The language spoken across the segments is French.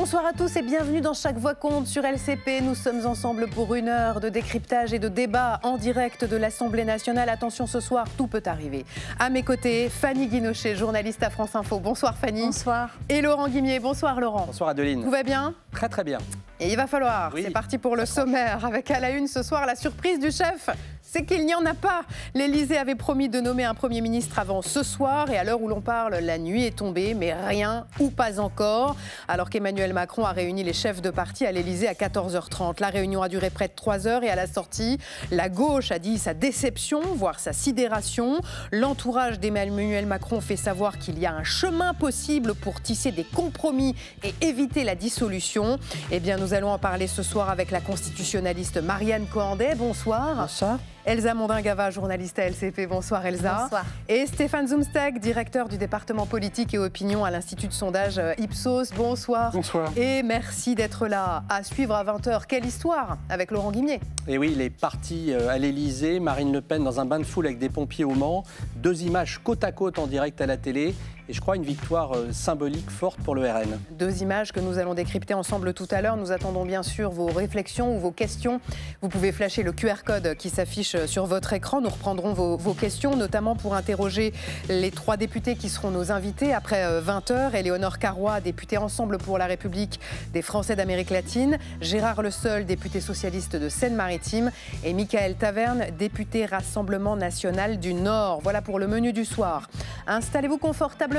Bonsoir à tous et bienvenue dans Chaque Voix compte sur LCP. Nous sommes ensemble pour une heure de décryptage et de débat en direct de l'Assemblée nationale. Attention, ce soir, tout peut arriver. À mes côtés, Fanny Guinochet, journaliste à France Info. Bonsoir Fanny. Bonsoir. Et Laurent Guimier. Bonsoir Laurent. Bonsoir Adeline. Tout va bien? Très très bien. Et il va falloir. Oui. C'est parti pour le sommaire avec à la une ce soir la surprise du chef. C'est qu'il n'y en a pas. L'Élysée avait promis de nommer un Premier ministre avant ce soir et à l'heure où l'on parle, la nuit est tombée, mais rien ou pas encore. Alors qu'Emmanuel Macron a réuni les chefs de parti à l'Élysée à 14h30. La réunion a duré près de 3 heures et à la sortie, la gauche a dit sa déception, voire sa sidération. L'entourage d'Emmanuel Macron fait savoir qu'il y a un chemin possible pour tisser des compromis et éviter la dissolution. Eh bien, nous allons en parler ce soir avec la constitutionnaliste Marianne Cohandet. Bonsoir. Bonsoir. Elsa Mondin-Gava, journaliste à LCP. Bonsoir Elsa. Bonsoir. Et Stéphane Zumsteg, directeur du département politique et opinion à l'Institut de sondage Ipsos. Bonsoir. Bonsoir. Et merci d'être là. À suivre à 20h. Quelle histoire avec Laurent Guimier. Et oui, il est parti à l'Élysée, Marine Le Pen dans un bain de foule avec des pompiers au Mans. 2 images côte à côte en direct à la télé. Et je crois une victoire symbolique forte pour le RN. 2 images que nous allons décrypter ensemble tout à l'heure. Nous attendons bien sûr vos réflexions ou vos questions. Vous pouvez flasher le QR code qui s'affiche sur votre écran. Nous reprendrons vos questions, notamment pour interroger les 3 députés qui seront nos invités après 20h. Éléonore Carrois, députée Ensemble pour la République des Français d'Amérique latine. Gérard Le Seul, député socialiste de Seine-Maritime. Et Michael Taverne, député Rassemblement National du Nord. Voilà pour le menu du soir. Installez-vous confortablement.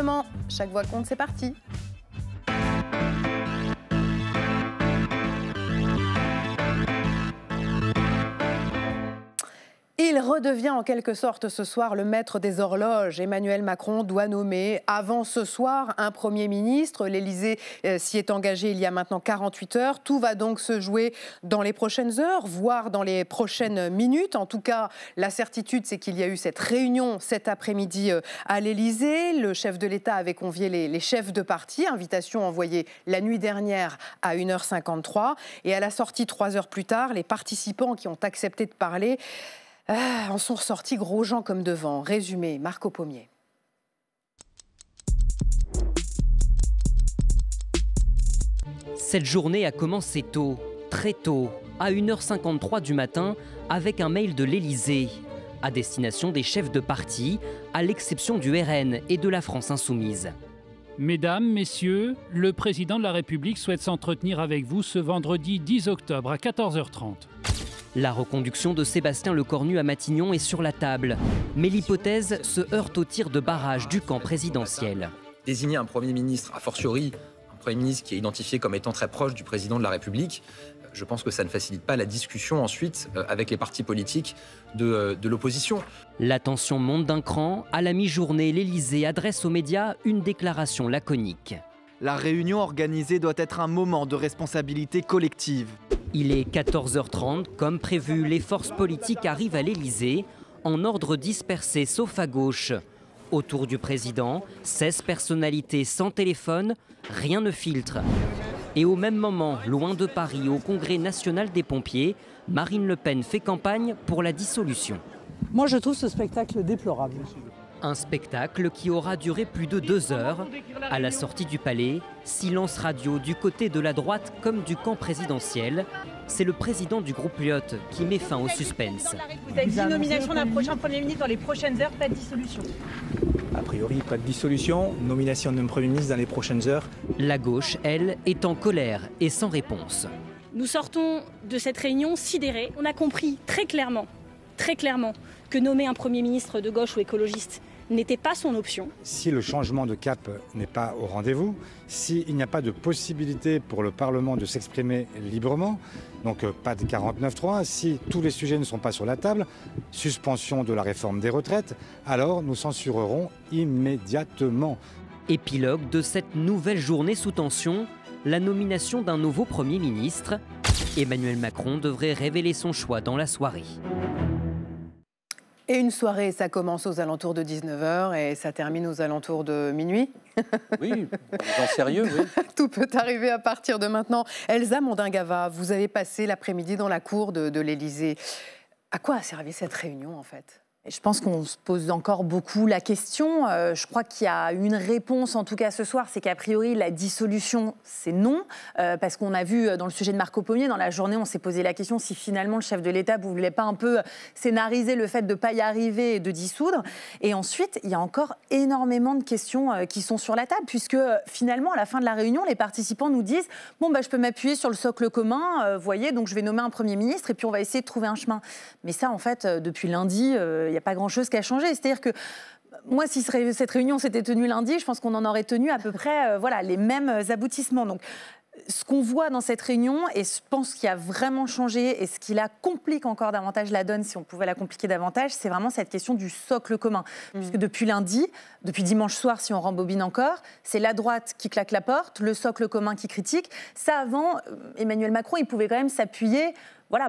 Chaque voix compte, c'est parti. Il redevient en quelque sorte ce soir le maître des horloges. Emmanuel Macron doit nommer avant ce soir un Premier ministre. L'Élysée s'y est engagé il y a maintenant 48 heures. Tout va donc se jouer dans les prochaines heures, voire dans les prochaines minutes. En tout cas, la certitude, c'est qu'il y a eu cette réunion cet après-midi à l'Élysée. Le chef de l'État avait convié les chefs de parti. Invitation envoyée la nuit dernière à 1h53. Et à la sortie, 3 heures plus tard, les participants qui ont accepté de parler en sont ressortis gros gens comme devant. Résumé, Marco Pommier. Cette journée a commencé tôt, très tôt, à 1h53 du matin, avec un mail de l'Élysée, à destination des chefs de parti, à l'exception du RN et de la France Insoumise. Mesdames, Messieurs, le Président de la République souhaite s'entretenir avec vous ce vendredi 10 octobre à 14h30. La reconduction de Sébastien Lecornu à Matignon est sur la table, mais l'hypothèse se heurte au tir de barrage du camp présidentiel. Désigner un Premier ministre, a fortiori un Premier ministre qui est identifié comme étant très proche du Président de la République, je pense que ça ne facilite pas la discussion ensuite avec les partis politiques de l'opposition. La tension monte d'un cran. À la mi-journée, l'Élysée adresse aux médias une déclaration laconique. La réunion organisée doit être un moment de responsabilité collective. Il est 14h30, comme prévu, les forces politiques arrivent à l'Élysée, en ordre dispersé sauf à gauche. Autour du président, 16 personnalités sans téléphone, rien ne filtre. Et au même moment, loin de Paris, au Congrès national des pompiers, Marine Le Pen fait campagne pour la dissolution. Moi, je trouve ce spectacle déplorable. Un spectacle qui aura duré plus de 2 heures. À la sortie du palais, silence radio du côté de la droite comme du camp présidentiel. C'est le président du groupe Lyot qui met fin au suspense. Vous avez dit nomination d'un prochain Premier ministre dans les prochaines heures, pas de dissolution. A priori, pas de dissolution, nomination d'un Premier ministre dans les prochaines heures. La gauche, elle, est en colère et sans réponse. Nous sortons de cette réunion sidérés. On a compris très clairement, que nommer un Premier ministre de gauche ou écologiste n'était pas son option. Si le changement de cap n'est pas au rendez-vous, s'il n'y a pas de possibilité pour le Parlement de s'exprimer librement, donc pas de 49.3, si tous les sujets ne sont pas sur la table, suspension de la réforme des retraites, alors nous censurerons immédiatement. Épilogue de cette nouvelle journée sous tension, la nomination d'un nouveau Premier ministre. Emmanuel Macron devrait révéler son choix dans la soirée. Et une soirée, ça commence aux alentours de 19h et ça termine aux alentours de minuit. Oui, en sérieux, oui. Tout peut arriver à partir de maintenant. Elsa Mondin-Gava, vous avez passé l'après-midi dans la cour de l'Élysée. À quoi a servi cette réunion, en fait ? Je pense qu'on se pose encore beaucoup la question. Je crois qu'il y a une réponse, en tout cas ce soir, c'est qu'a priori, la dissolution, c'est non. Parce qu'on a vu dans le sujet de Marco Pommier, dans la journée, on s'est posé la question si finalement le chef de l'État ne voulait pas un peu scénariser le fait de ne pas y arriver et de dissoudre. Et ensuite, il y a encore énormément de questions qui sont sur la table, puisque finalement, à la fin de la réunion, les participants nous disent « Bon, je peux m'appuyer sur le socle commun, voyez, donc je vais nommer un Premier ministre et puis on va essayer de trouver un chemin. » Mais ça, en fait, depuis lundi, il n'y a pas grand-chose qui a changé. C'est-à-dire que moi, si cette réunion s'était tenue lundi, je pense qu'on en aurait tenu à peu près les mêmes aboutissements. Donc, ce qu'on voit dans cette réunion, et je pense qu'il a vraiment changé, et ce qui la complique encore davantage la donne, si on pouvait la compliquer davantage, c'est vraiment cette question du socle commun. Puisque depuis lundi, depuis dimanche soir, si on rembobine encore, c'est la droite qui claque la porte, le socle commun qui critique. Ça, avant, Emmanuel Macron, il pouvait quand même s'appuyer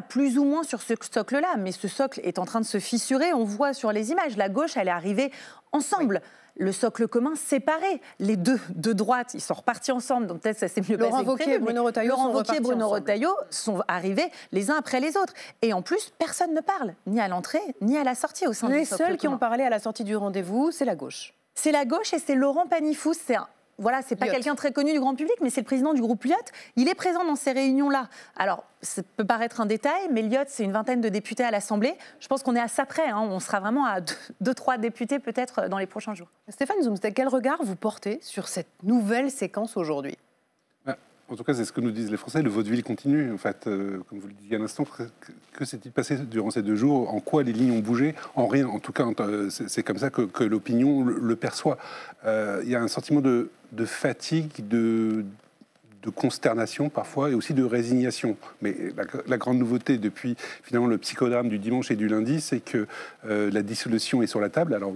plus ou moins sur ce socle-là. Mais ce socle est en train de se fissurer. On voit sur les images, la gauche, elle est arrivée ensemble. Oui. Le socle commun séparé. Les deux de droite, ils sont repartis ensemble. Donc peut-être ça s'est mieux passé. Laurent Wauquiez et Bruno Retailleau sont arrivés les uns après les autres. Et en plus, personne ne parle, ni à l'entrée, ni à la sortie au sein du socle commun. Les seuls qui ont parlé à la sortie du rendez-vous, c'est la gauche. C'est la gauche et c'est Laurent Panifoux. C'est pas quelqu'un très connu du grand public, mais c'est le président du groupe Lyot. Il est présent dans ces réunions-là. Alors, ça peut paraître un détail, mais Lyot, c'est une vingtaine de députés à l'Assemblée. Je pense qu'on est à ça près. On sera vraiment à 2-3 députés peut-être dans les prochains jours. Stéphane Zumsteeg, quel regard vous portez sur cette nouvelle séquence aujourd'hui ? En tout cas, c'est ce que nous disent les Français. Le vaudeville continue. En fait, comme vous le disiez à l'instant, que s'est-il passé durant ces 2 jours ? En quoi les lignes ont bougé ? En rien. En tout cas, c'est comme ça que l'opinion le perçoit. Il y a un sentiment de fatigue, de consternation parfois et aussi de résignation. Mais la grande nouveauté depuis finalement le psychodrame du dimanche et du lundi, c'est que la dissolution est sur la table. Alors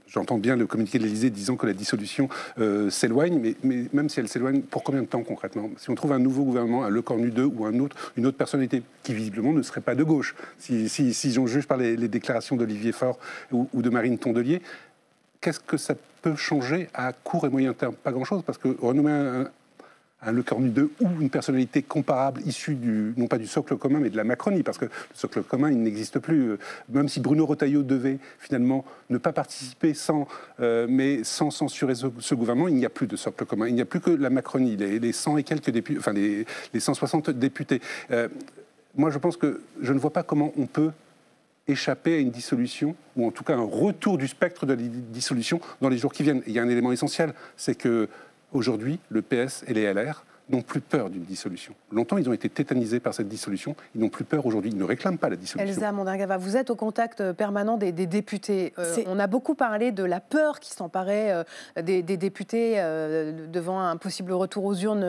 j'entends bien le communiqué de l'Élysée disant que la dissolution s'éloigne, mais même si elle s'éloigne, pour combien de temps concrètement ? Si on trouve un nouveau gouvernement, un Lecornu 2 ou une autre personnalité qui visiblement ne serait pas de gauche, si j'en juge par les déclarations d'Olivier Faure ou de Marine Tondelier, qu'est-ce que ça peut changer à court et moyen terme ? Pas grand-chose, parce que renommer un Lecornu 2 ou une personnalité comparable issue non pas du socle commun, mais de la Macronie, parce que le socle commun, il n'existe plus. Même si Bruno Retailleau devait finalement ne pas participer mais sans censurer ce gouvernement, il n'y a plus de socle commun. Il n'y a plus que la Macronie, les 100 et quelques députés, enfin les 160 députés. Moi, je pense que je ne vois pas comment on peut échapper à une dissolution, ou en tout cas un retour du spectre de la dissolution dans les jours qui viennent. Et il y a un élément essentiel, c'est que aujourd'hui, le PS et les LR n'ont plus peur d'une dissolution. Longtemps, ils ont été tétanisés par cette dissolution. Ils n'ont plus peur aujourd'hui. Ils ne réclament pas la dissolution. Elsa Mondingava, vous êtes au contact permanent des députés. On a beaucoup parlé de la peur qui s'emparait des députés devant un possible retour aux urnes,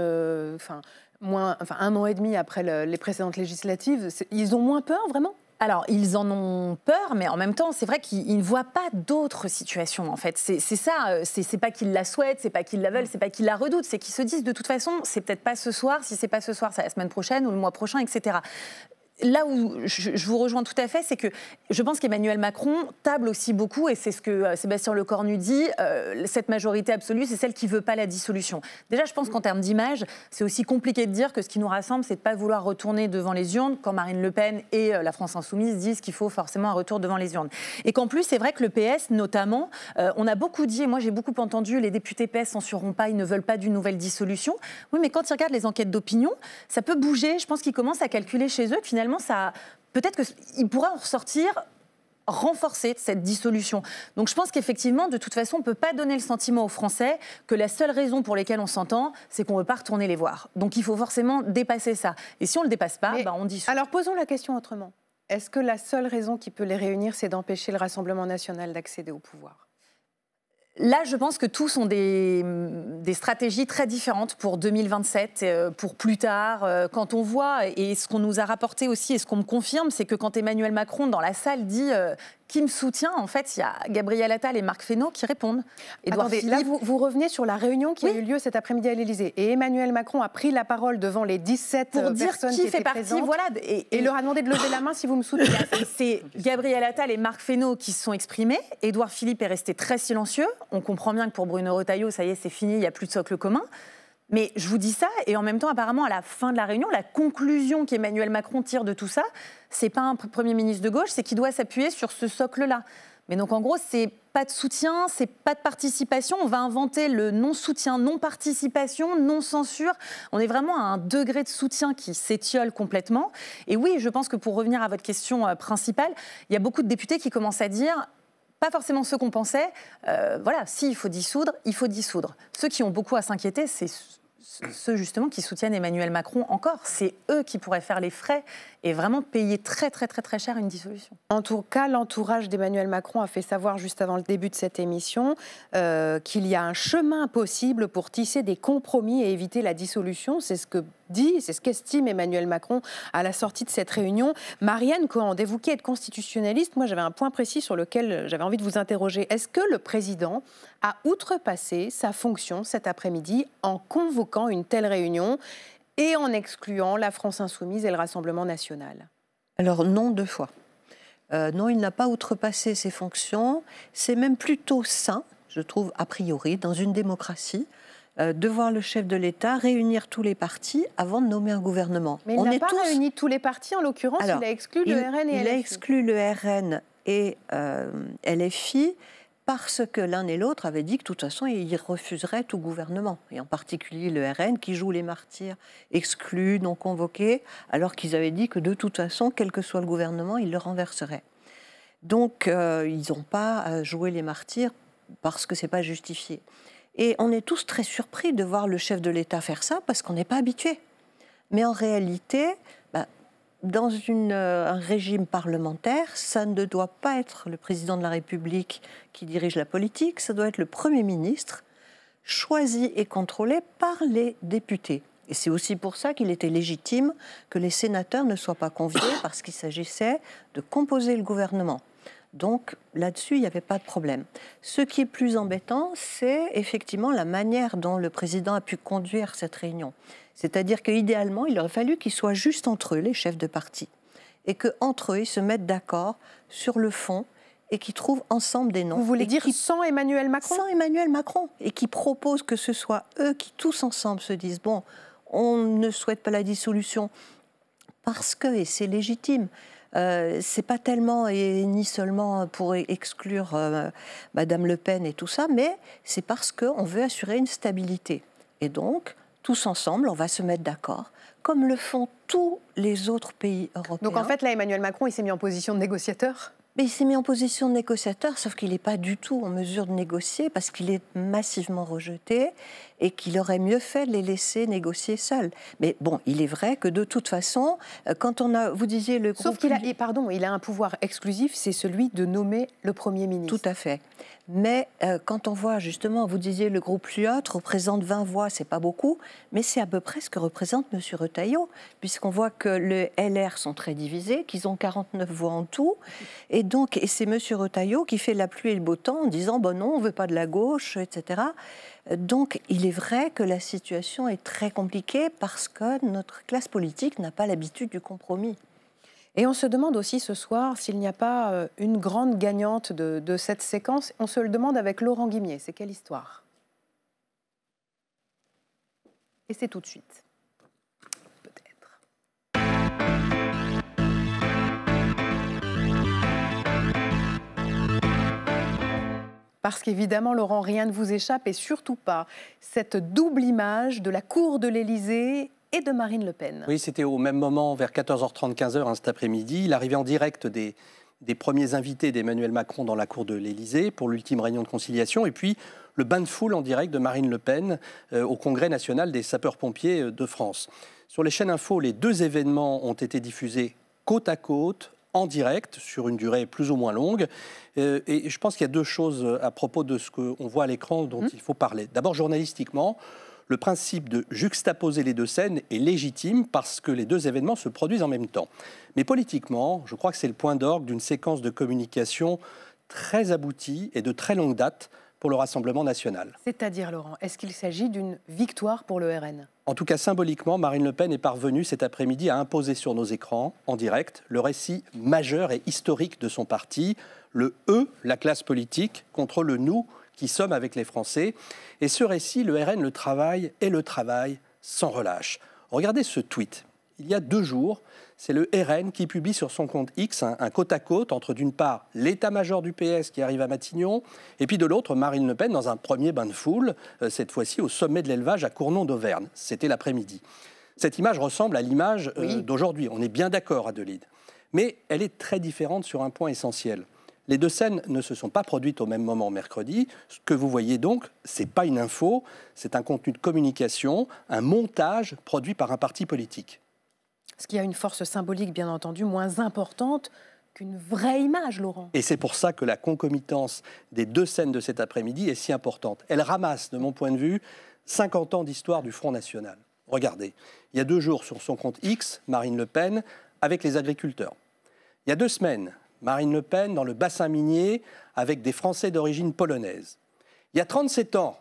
un an et demi après les précédentes législatives. Ils ont moins peur, vraiment ? Alors, ils en ont peur, mais en même temps, c'est vrai qu'ils ne voient pas d'autres situations, en fait. C'est ça, c'est pas qu'ils la souhaitent, c'est pas qu'ils la veulent, c'est pas qu'ils la redoutent, c'est qu'ils se disent, de toute façon, c'est peut-être pas ce soir, si c'est pas ce soir, c'est la semaine prochaine ou le mois prochain, etc. Là où je vous rejoins tout à fait, c'est que je pense qu'Emmanuel Macron table aussi beaucoup, et c'est ce que Sébastien Lecornu dit, cette majorité absolue, c'est celle qui ne veut pas la dissolution. Déjà, je pense qu'en termes d'image, c'est aussi compliqué de dire que ce qui nous rassemble, c'est de ne pas vouloir retourner devant les urnes, quand Marine Le Pen et la France Insoumise disent qu'il faut forcément un retour devant les urnes. Et qu'en plus, c'est vrai que le PS, notamment, on a beaucoup dit, et moi j'ai beaucoup entendu, les députés PS censureront pas, ils ne veulent pas d'une nouvelle dissolution. Oui, mais quand ils regardent les enquêtes d'opinion, ça peut bouger. Je pense qu'ils commencent à calculer chez eux que finalement, peut-être qu'il pourra en ressortir renforcer cette dissolution. Donc je pense qu'effectivement, de toute façon, on ne peut pas donner le sentiment aux Français que la seule raison pour laquelle on s'entend, c'est qu'on ne veut pas retourner les voir. Donc il faut forcément dépasser ça. Et si on ne le dépasse pas, on dissout. Alors posons la question autrement. Est-ce que la seule raison qui peut les réunir, c'est d'empêcher le Rassemblement national d'accéder au pouvoir ? Là, je pense que tous ont des stratégies très différentes pour 2027, pour plus tard. Quand on voit, et ce qu'on nous a rapporté aussi, et ce qu'on me confirme, c'est que quand Emmanuel Macron, dans la salle, dit qui me soutient, en fait, il y a Gabriel Attal et Marc Fesneau qui répondent. Attendez, là, vous revenez sur la réunion qui a eu lieu cet après-midi à l'Élysée. Et Emmanuel Macron a pris la parole devant les 17 pour dire personnes qui qui fait étaient partie, présentes, voilà, et leur a demandé de lever la main si vous me soutenez. C'est Gabriel Attal et Marc Fesneau qui se sont exprimés. Édouard Philippe est resté très silencieux. On comprend bien que pour Bruno Retailleau, ça y est, c'est fini, il n'y a plus de socle commun. Mais je vous dis ça, et en même temps, apparemment, à la fin de la réunion, la conclusion qu'Emmanuel Macron tire de tout ça, c'est pas un Premier ministre de gauche, c'est qu'il doit s'appuyer sur ce socle-là. Mais donc, en gros, c'est pas de soutien, c'est pas de participation. On va inventer le non-soutien, non-participation, non-censure. On est vraiment à un degré de soutien qui s'étiole complètement. Et oui, je pense que pour revenir à votre question principale, il y a beaucoup de députés qui commencent à dire... Pas forcément ceux qu'on pensait. Voilà, s'il faut dissoudre, il faut dissoudre. Ceux qui ont beaucoup à s'inquiéter, c'est ceux justement qui soutiennent Emmanuel Macron encore. C'est eux qui pourraient faire les frais et vraiment payer très cher une dissolution. En tout cas, l'entourage d'Emmanuel Macron a fait savoir juste avant le début de cette émission qu'il y a un chemin possible pour tisser des compromis et éviter la dissolution. C'est ce qu'estime Emmanuel Macron à la sortie de cette réunion. Marianne Cohen, vous qui êtes constitutionnaliste, moi j'avais un point précis sur lequel j'avais envie de vous interroger. Est-ce que le président a outrepassé sa fonction cet après-midi en convoquant une telle réunion et en excluant la France Insoumise et le Rassemblement National? Alors non, 2 fois. Non, il n'a pas outrepassé ses fonctions. C'est même plutôt sain, je trouve, a priori, dans une démocratie, de voir le chef de l'État réunir tous les partis avant de nommer un gouvernement. Mais il n'a pas réuni tous les partis, en l'occurrence, il a exclu le RN et LFI. Il a exclu le RN et LFI parce que l'un et l'autre avaient dit que de toute façon, ils refuseraient tout gouvernement. Et en particulier le RN, qui joue les martyrs, exclus, non convoqués, alors qu'ils avaient dit que de toute façon, quel que soit le gouvernement, ils le renverseraient. Donc, ils n'ont pas joué les martyrs parce que ce n'est pas justifié. Et on est tous très surpris de voir le chef de l'État faire ça, parce qu'on n'est pas habitué. Mais en réalité... dans un régime parlementaire, ça ne doit pas être le président de la République qui dirige la politique, ça doit être le Premier ministre, choisi et contrôlé par les députés. Et c'est aussi pour ça qu'il était légitime que les sénateurs ne soient pas conviés, parce qu'il s'agissait de composer le gouvernement. Donc là-dessus, il n'y avait pas de problème. Ce qui est plus embêtant, c'est effectivement la manière dont le président a pu conduire cette réunion. C'est-à-dire qu'idéalement, il aurait fallu qu'ils soient juste entre eux, les chefs de parti, et qu'entre eux, ils se mettent d'accord sur le fond et qu'ils trouvent ensemble des noms. Vous voulez dire sans Emmanuel Macron ? Sans Emmanuel Macron, et qui proposent que ce soit eux qui, tous ensemble, se disent « bon, on ne souhaite pas la dissolution parce que, et c'est légitime, c'est pas tellement et ni seulement pour exclure Madame Le Pen et tout ça, mais c'est parce qu'on veut assurer une stabilité. Et donc, tous ensemble, on va se mettre d'accord, comme le font tous les autres pays européens. Donc en fait, là, Emmanuel Macron, il s'est mis en position de négociateur ? Mais il s'est mis en position de négociateur, sauf qu'il n'est pas du tout en mesure de négocier parce qu'il est massivement rejeté et qu'il aurait mieux fait de les laisser négocier seuls. Mais bon, il est vrai que de toute façon, quand on a, vous disiez le groupe... Sauf qu'il a, il a un pouvoir exclusif, c'est celui de nommer le Premier ministre. Tout à fait. Mais quand on voit justement, vous disiez le groupe Lyot représente 20 voix, c'est pas beaucoup, mais c'est à peu près ce que représente M. Retailleau, puisqu'on voit que le LR sont très divisés, qu'ils ont 49 voix en tout, et donc, et c'est M. Retailleau qui fait la pluie et le beau temps en disant bon non, on veut pas de la gauche, etc. Donc, il est vrai que la situation est très compliquée parce que notre classe politique n'a pas l'habitude du compromis. Et on se demande aussi ce soir s'il n'y a pas une grande gagnante de cette séquence. On se le demande avec Laurent Guimier. C'est quelle histoire? Et c'est tout de suite. Peut-être. Parce qu'évidemment, Laurent, rien ne vous échappe et surtout pas cette double image de la cour de l'Élysée et de Marine Le Pen. Oui, c'était au même moment, vers 14h30, 15h cet après-midi. L'arrivée en direct des premiers invités d'Emmanuel Macron dans la cour de l'Élysée pour l'ultime réunion de conciliation. Et puis, le bain de foule en direct de Marine Le Pen au Congrès national des sapeurs-pompiers de France. Sur les chaînes info, les deux événements ont été diffusés côte à côte, en direct, sur une durée plus ou moins longue. Et je pense qu'il y a deux choses à propos de ce qu'on voit à l'écran dont il faut parler. D'abord, journalistiquement, le principe de juxtaposer les deux scènes est légitime parce que les deux événements se produisent en même temps. Mais politiquement, je crois que c'est le point d'orgue d'une séquence de communication très aboutie et de très longue date pour le Rassemblement national. C'est-à-dire, Laurent, est-ce qu'il s'agit d'une victoire pour le RN ? En tout cas, symboliquement, Marine Le Pen est parvenue cet après-midi à imposer sur nos écrans, en direct, le récit majeur et historique de son parti, le « eux », la classe politique, contre le « nous », qui sommes avec les Français. Et ce récit, le RN le travaille et le travaille sans relâche. Regardez ce tweet. Il y a 2 jours, c'est le RN qui publie sur son compte X un côte-à-côte entre, d'une part, l'état-major du PS qui arrive à Matignon, et puis de l'autre, Marine Le Pen dans un premier bain de foule, cette fois-ci au sommet de l'élevage à Cournon d'Auvergne. C'était l'après-midi. Cette image ressemble à l'image d'aujourd'hui. On est bien d'accord, Adelide. Mais elle est très différente sur un point essentiel. Les 2 scènes ne se sont pas produites au même moment mercredi. Ce que vous voyez donc, ce n'est pas une info, c'est un contenu de communication, un montage produit par un parti politique. Ce qui a une force symbolique, bien entendu, moins importante qu'une vraie image, Laurent. Et c'est pour ça que la concomitance des 2 scènes de cet après-midi est si importante. Elle ramasse, de mon point de vue, 50 ans d'histoire du Front National. Regardez, il y a 2 jours sur son compte X, Marine Le Pen avec les agriculteurs. Il y a 2 semaines, Marine Le Pen dans le bassin minier avec des Français d'origine polonaise. Il y a 37 ans,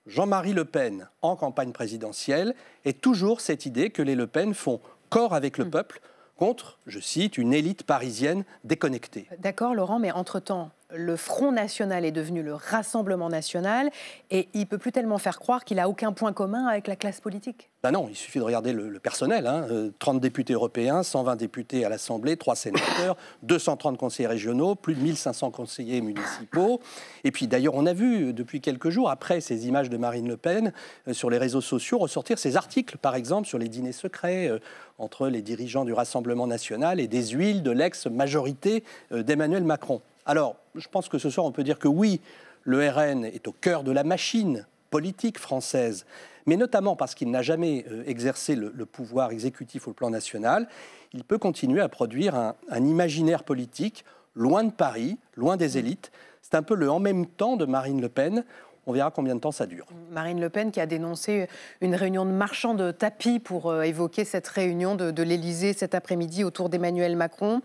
Jean-Marie Le Pen en campagne présidentielle, et toujours cette idée que les Le Pen font corps avec le peuple contre, je cite, une élite parisienne déconnectée. D'accord, Laurent, mais entre-temps, le Front National est devenu le Rassemblement National et il ne peut plus tellement faire croire qu'il n'a aucun point commun avec la classe politique. Ben non, il suffit de regarder le personnel. 30 députés européens, 120 députés à l'Assemblée, 3 sénateurs, 230 conseillers régionaux, plus de 1500 conseillers municipaux. Et puis d'ailleurs, on a vu depuis quelques jours, après ces images de Marine Le Pen, sur les réseaux sociaux, ressortir ces articles, par exemple, sur les dîners secrets entre les dirigeants du Rassemblement National et des huiles de l'ex-majorité d'Emmanuel Macron. Alors, je pense que ce soir, on peut dire que oui, le RN est au cœur de la machine politique française, mais notamment parce qu'il n'a jamais exercé le pouvoir exécutif au plan national, il peut continuer à produire un imaginaire politique loin de Paris, loin des élites. C'est un peu le « en même temps » de Marine Le Pen. On verra combien de temps ça dure. Marine Le Pen qui a dénoncé une réunion de marchands de tapis pour évoquer cette réunion de l'Élysée cet après-midi autour d'Emmanuel Macron.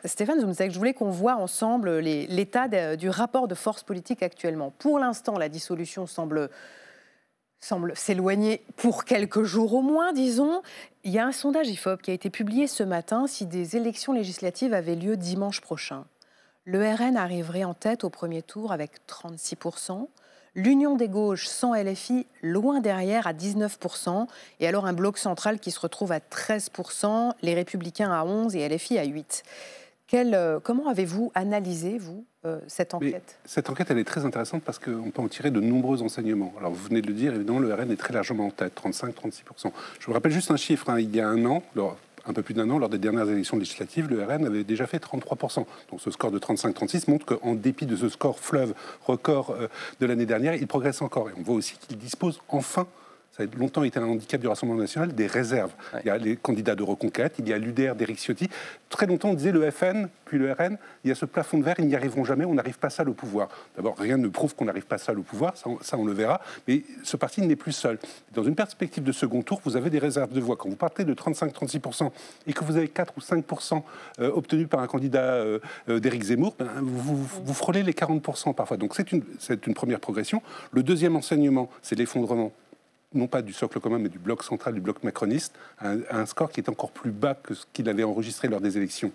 Stéphane Zumzek, je voulais qu'on voit ensemble l'état du rapport de force politique actuellement. Pour l'instant, la dissolution semble s'éloigner pour quelques jours au moins, disons. Il y a un sondage IFOP qui a été publié ce matin. Si des élections législatives avaient lieu dimanche prochain, le RN arriverait en tête au premier tour avec 36%. L'Union des gauches sans LFI loin derrière à 19%. Et alors un bloc central qui se retrouve à 13%, les Républicains à 11% et LFI à 8%. Comment avez-vous analysé, vous, cette enquête ? Cette enquête, elle est très intéressante parce qu'on peut en tirer de nombreux enseignements. Alors, vous venez de le dire, évidemment, le RN est très largement en tête, 35-36%. Je vous rappelle juste un chiffre. Il y a un peu plus d'1 an, lors des dernières élections législatives, le RN avait déjà fait 33%. Donc ce score de 35-36 montre qu'en dépit de ce score fleuve record de l'année dernière, il progresse encore. Et on voit aussi qu'il dispose enfin, ça a longtemps été un handicap du Rassemblement national, des réserves. Ouais. Il y a les candidats de Reconquête, il y a l'UDR d'Éric Ciotti. Très longtemps, on disait le FN, puis le RN, il y a ce plafond de verre, ils n'y arriveront jamais, on n'arrive pas seul au pouvoir. D'abord, rien ne prouve qu'on n'arrive pas seul au pouvoir, ça on le verra, mais ce parti n'est plus seul. Dans une perspective de second tour, vous avez des réserves de voix. Quand vous partez de 35-36% et que vous avez 4 ou 5% obtenus par un candidat d'Éric Zemmour, vous frôlez les 40% parfois. Donc c'est une première progression. Le deuxième enseignement, c'est l'effondrement non pas du socle commun, mais du bloc central, du bloc macroniste, un score qui est encore plus bas que ce qu'il avait enregistré lors des élections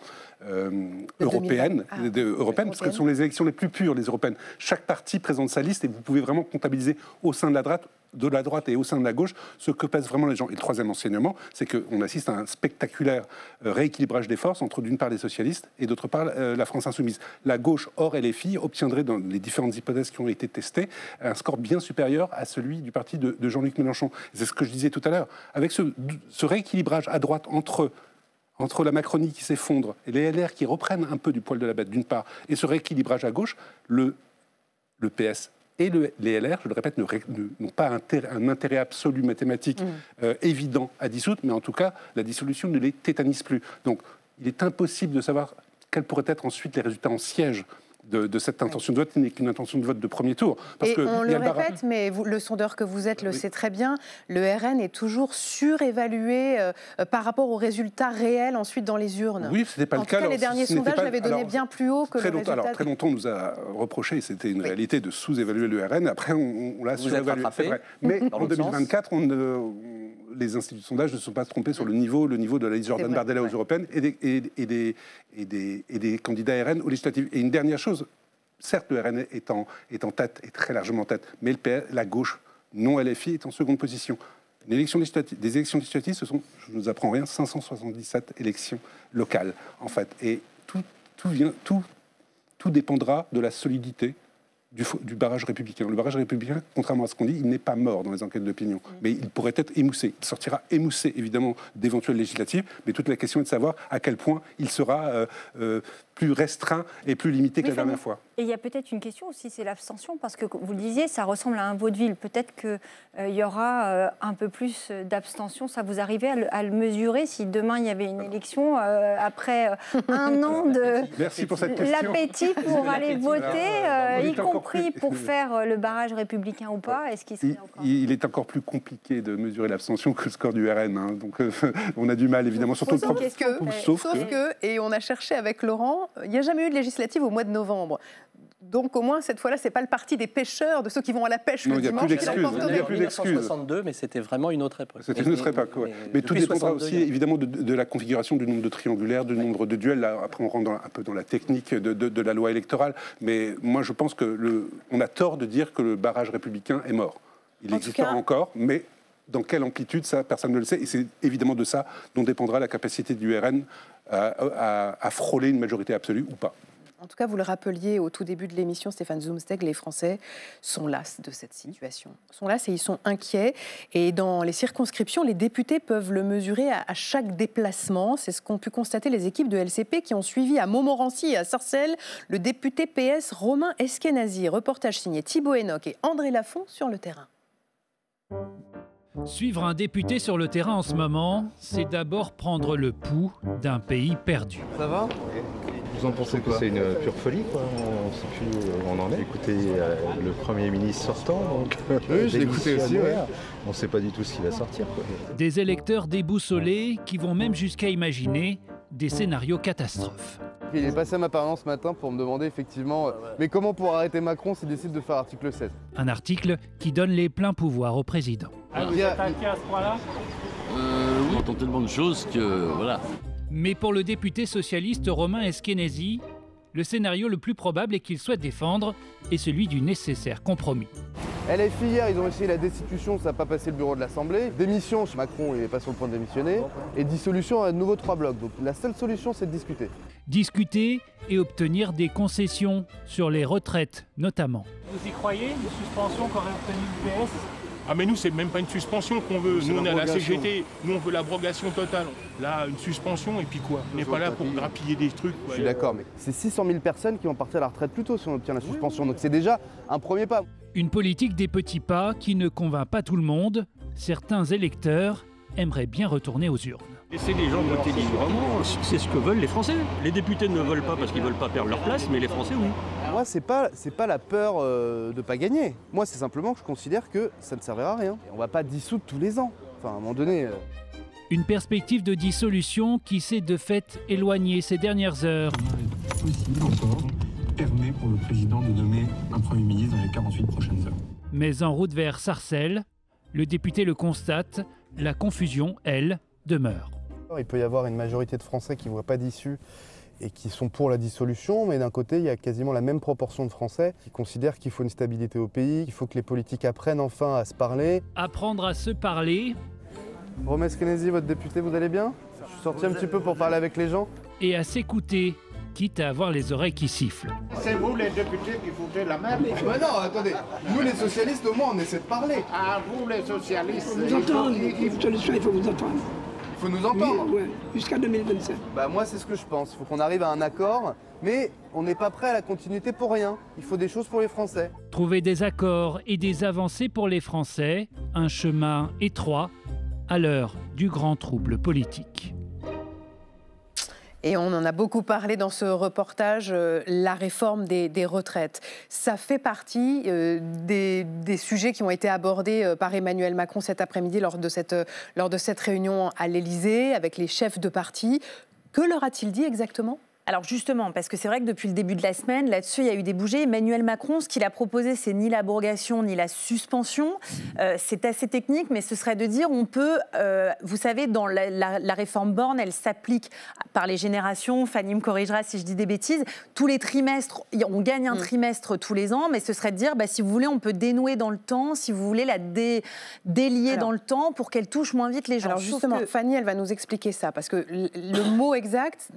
européennes, parce que ce sont les élections les plus pures, les européennes. Chaque parti présente sa liste et vous pouvez vraiment comptabiliser au sein de la droite et au sein de la gauche ce que pèsent vraiment les gens. Et le troisième enseignement, c'est qu'on assiste à un spectaculaire rééquilibrage des forces entre d'une part les socialistes et d'autre part la France insoumise. La gauche hors LFI obtiendrait dans les différentes hypothèses qui ont été testées un score bien supérieur à celui du parti de Jean-Luc Mélenchon. C'est ce que je disais tout à l'heure. Avec ce rééquilibrage à droite entre la Macronie qui s'effondre et les LR qui reprennent un peu du poil de la bête d'une part, et ce rééquilibrage à gauche, le PS et les LR, je le répète, n'ont pas un intérêt absolu mathématique évident à dissoudre, mais en tout cas, la dissolution ne les tétanise plus. Donc, il est impossible de savoir quels pourraient être ensuite les résultats en siège de cette intention de vote, qui n'est qu'une intention de vote de premier tour. Parce que on le répète, mais le sondeur que vous êtes le sait très bien, le RN est toujours surévalué par rapport aux résultats réels ensuite dans les urnes. Oui, ce n'était pas le cas. En tout cas, les derniers sondages l'avaient donné bien plus haut que le résultat. Alors, très longtemps, on nous a reproché, et c'était une réalité, de sous-évaluer le RN. Après, on l'a surévalué, c'est vrai. Mais en 2024, les instituts de sondage ne se sont pas trompés sur le niveau de la liste Jordan Bardella aux européennes et des candidats RN aux législatives. Et une dernière chose, certes, le RN est en tête, est très largement en tête, mais la gauche, non LFI, est en seconde position. Des élections législatives, ce sont, je ne vous apprends rien, 577 élections locales, en fait. Et tout dépendra de la solidité du barrage républicain. Le barrage républicain, contrairement à ce qu'on dit, il n'est pas mort dans les enquêtes d'opinion, mais il pourrait être émoussé. Il sortira émoussé, évidemment, d'éventuelles législatives, mais toute la question est de savoir à quel point il sera plus restreint et plus limité que la dernière fois. Et il y a peut-être une question aussi, c'est l'abstention, parce que vous le disiez, ça ressemble à un vaudeville. Peut-être qu'il y aura un peu plus d'abstention. Ça, vous arrivez à le mesurer si demain il y avait une élection après un an de l'appétit pour aller voter, y compris pour faire le barrage républicain ou pas. Est-ce qu'il serait encore... Il est encore plus compliqué de mesurer l'abstention que le score du RN. Hein. Donc on a du mal, évidemment, surtout sauf que, et on a cherché avec Laurent, il n'y a jamais eu de législative au mois de novembre. Donc au moins cette fois-là, c'est pas le parti des pêcheurs, de ceux qui vont à la pêche le dimanche. Il n'y a plus d'excuses. En 1962, mais c'était vraiment une autre époque. C'était une autre époque, oui. Mais tout dépendra aussi évidemment de la configuration du nombre de triangulaires, du nombre de duels. Là, après, on rentre un peu dans la technique de la loi électorale. Mais moi, je pense qu'on a tort de dire que le barrage républicain est mort. Il existera encore, mais dans quelle amplitude, ça, personne ne le sait. Et c'est évidemment de ça dont dépendra la capacité du RN à frôler une majorité absolue ou pas. En tout cas, vous le rappeliez au tout début de l'émission, Stéphane Zumsteg, les Français sont las de cette situation. Ils sont las et ils sont inquiets. Et dans les circonscriptions, les députés peuvent le mesurer à chaque déplacement. C'est ce qu'ont pu constater les équipes de LCP qui ont suivi à Montmorency et à Sarcelles le député PS Romain Eskenazi. Reportage signé Thibaut Enoch et André Lafont sur le terrain. Suivre un député sur le terrain en ce moment, c'est d'abord prendre le pouls d'un pays perdu. Ça va ? Vous en pensez quoi ? C'est une pure folie, quoi. On ne sait plus où on en est. Écoutez, le Premier ministre sortant, donc... Oui, je l'ai écouté aussi, ouais. On ne sait pas du tout ce qui va sortir, quoi. Des électeurs déboussolés qui vont même jusqu'à imaginer des scénarios catastrophes. Il est passé à ma permanence ce matin pour me demander effectivement mais comment pour arrêter Macron s'il décide de faire l'article 16 ? Un article qui donne les pleins pouvoirs au président. Ah, vous êtes inquiet à ce point-là ? Oui, on entend tellement de choses que voilà. Mais pour le député socialiste Romain Eskenazi, le scénario le plus probable et qu'il souhaite défendre est celui du nécessaire compromis. LFI hier, ils ont essayé la destitution, ça n'a pas passé le bureau de l'Assemblée. Démission, Macron il n'est pas sur le point de démissionner. Et dissolution à de nouveau 3 blocs. Donc la seule solution, c'est de discuter. Discuter et obtenir des concessions sur les retraites notamment. Vous y croyez, une suspension qu'aurait obtenue le PS ? Ah mais nous, c'est même pas une suspension qu'on veut. Nous, on est à la CGT. Nous, on veut l'abrogation totale. Là, une suspension, et puis quoi ? On n'est pas là pour grappiller des trucs. Je suis d'accord, mais c'est 600 000 personnes qui vont partir à la retraite plus tôt si on obtient la suspension. Donc c'est déjà un premier pas. Une politique des petits pas qui ne convainc pas tout le monde. Certains électeurs aimeraient bien retourner aux urnes. Laissez les gens voter librement, c'est ce que veulent les Français. Les députés ne veulent pas parce qu'ils ne veulent pas perdre leur place, mais les Français, oui. Moi, c'est pas la peur de ne pas gagner. Moi, c'est simplement que je considère que ça ne servira à rien. On ne va pas dissoudre tous les ans. Enfin, à un moment donné... Une perspective de dissolution qui s'est de fait éloignée ces dernières heures. Possible encore, permet pour le président de nommer un Premier ministre dans les 48 prochaines heures. Mais en route vers Sarcelles, le député le constate, la confusion, elle, demeure. Il peut y avoir une majorité de Français qui ne voient pas d'issue et qui sont pour la dissolution, mais d'un côté, il y a quasiment la même proportion de Français qui considèrent qu'il faut une stabilité au pays, qu'il faut que les politiques apprennent enfin à se parler. Apprendre à se parler. Romain Eskenazi, votre député, vous allez bien ? Je suis sorti un petit peu pour parler avec les gens. Et à s'écouter, quitte à avoir les oreilles qui sifflent. C'est vous les députés qui foutez la merde. Mais non, attendez, nous les socialistes, au moins, on essaie de parler. Ah, vous les socialistes... Il faut vous entendre, il faut vous entendre. Il faut nous entendre. Oui, jusqu'à 2027. Bah moi c'est ce que je pense, il faut qu'on arrive à un accord, mais on n'est pas prêt à la continuité pour rien. Il faut des choses pour les Français. Trouver des accords et des avancées pour les Français, un chemin étroit à l'heure du grand trouble politique. Et on en a beaucoup parlé dans ce reportage, la réforme des retraites. Ça fait partie des sujets qui ont été abordés par Emmanuel Macron cet après-midi lors de cette réunion à l'Élysée avec les chefs de parti. Que leur a-t-il dit exactement ? Alors justement, parce que c'est vrai que depuis le début de la semaine, là-dessus, il y a eu des bougées. Emmanuel Macron, ce qu'il a proposé, c'est ni l'abrogation ni la suspension. C'est assez technique, mais ce serait de dire on peut, vous savez, dans la réforme Borne, elle s'applique par les générations. Fanny me corrigera si je dis des bêtises. Tous les trimestres, on gagne un trimestre tous les ans, mais ce serait de dire, si vous voulez, on peut dénouer dans le temps, si vous voulez la délier dans le temps pour qu'elle touche moins vite les gens. Alors justement, Fanny, elle va nous expliquer ça, parce que le mot exact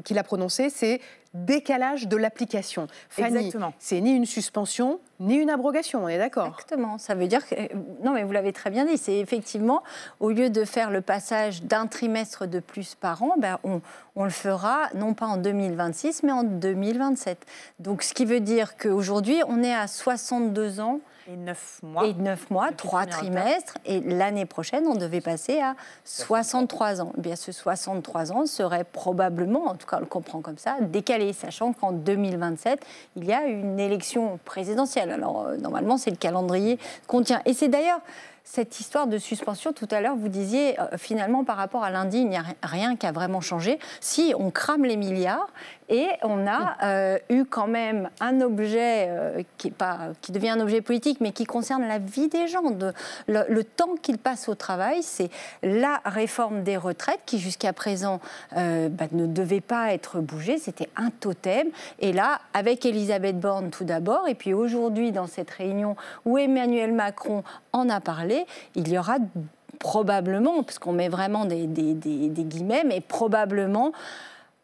qu'il a prononcé, c'est décalage de l'application. Fanny, c'est ni une suspension, ni une abrogation, on est d'accord? Exactement, ça veut dire que... Non, mais vous l'avez très bien dit, c'est effectivement, au lieu de faire le passage d'un trimestre de plus par an, on le fera non pas en 2026, mais en 2027. Donc, ce qui veut dire qu'aujourd'hui, on est à 62 ans, et 9 mois. Et 9 mois, 3 trimestres. Et l'année prochaine, on devait passer à 63 ans. Eh bien, ce 63 ans serait probablement, en tout cas on le comprend comme ça, décalé, sachant qu'en 2027, il y a une élection présidentielle. Alors, normalement, c'est le calendrier qu'on tient. Et c'est d'ailleurs... Cette histoire de suspension, tout à l'heure, vous disiez, finalement, par rapport à lundi, il n'y a rien qui a vraiment changé. Si, on crame les milliards et on a eu quand même un objet qui devient un objet politique, mais qui concerne la vie des gens, le temps qu'ils passent au travail. C'est la réforme des retraites qui, jusqu'à présent, ne devait pas être bougée. C'était un totem. Et là, avec Elisabeth Borne tout d'abord, et puis aujourd'hui, dans cette réunion où Emmanuel Macron en a parlé, il y aura probablement, parce qu'on met vraiment des guillemets, mais probablement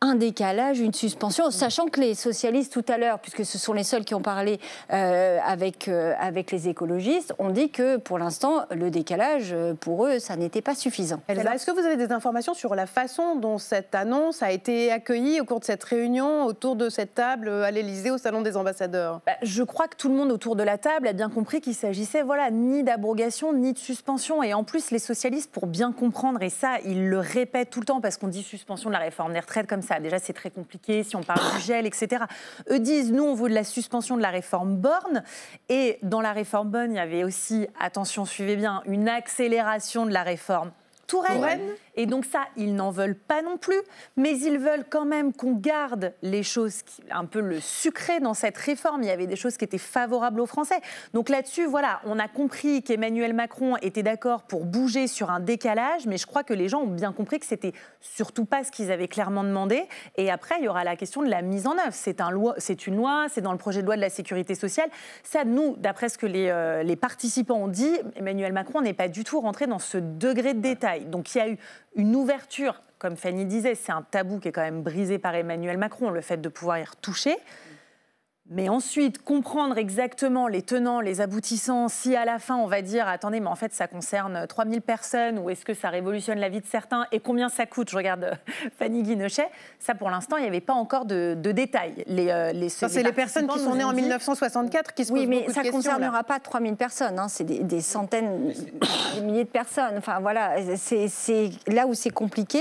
un décalage, une suspension, sachant que les socialistes tout à l'heure, puisque ce sont les seuls qui ont parlé avec les écologistes, ont dit que pour l'instant, le décalage, pour eux, ça n'était pas suffisant. Elsa, est-ce que vous avez des informations sur la façon dont cette annonce a été accueillie au cours de cette réunion, autour de cette table à l'Élysée, au Salon des Ambassadeurs? Je crois que tout le monde autour de la table a bien compris qu'il s'agissait ni d'abrogation, ni de suspension. Et en plus, les socialistes, pour bien comprendre, et ça, ils le répètent tout le temps, parce qu'on dit suspension de la réforme des retraites comme ça. Déjà, c'est très compliqué si on parle du gel, etc. Eux disent, nous, on veut de la suspension de la réforme Borne. Et dans la réforme Borne, il y avait aussi, attention, suivez bien, une accélération de la réforme Touraine. Et donc ça, ils n'en veulent pas non plus, mais ils veulent quand même qu'on garde les choses, un peu le sucré dans cette réforme. Il y avait des choses qui étaient favorables aux Français. Donc là-dessus, voilà, on a compris qu'Emmanuel Macron était d'accord pour bouger sur un décalage, mais je crois que les gens ont bien compris que c'était surtout pas ce qu'ils avaient clairement demandé. Et après, il y aura la question de la mise en œuvre. C'est une loi, c'est dans le projet de loi de la sécurité sociale. Ça, nous, d'après ce que les participants ont dit, Emmanuel Macron n'est pas du tout rentré dans ce degré de détail. Donc il y a eu une ouverture, comme Fanny disait, c'est un tabou qui est quand même brisé par Emmanuel Macron, le fait de pouvoir y retoucher. Mais ensuite, comprendre exactement les tenants, les aboutissants, si à la fin on va dire « Attendez, mais en fait ça concerne 3000 personnes » ou est-ce que ça révolutionne la vie de certains et combien ça coûte? Je regarde Fanny Guinochet. Ça, pour l'instant, il n'y avait pas encore de détails. C'est les personnes qui sont nées en 1964 qui se posent beaucoup de questions. Oui, mais ça ne concernera pas 3000 personnes. Hein. C'est des centaines, des milliers de personnes. Enfin, voilà, c'est là où c'est compliqué.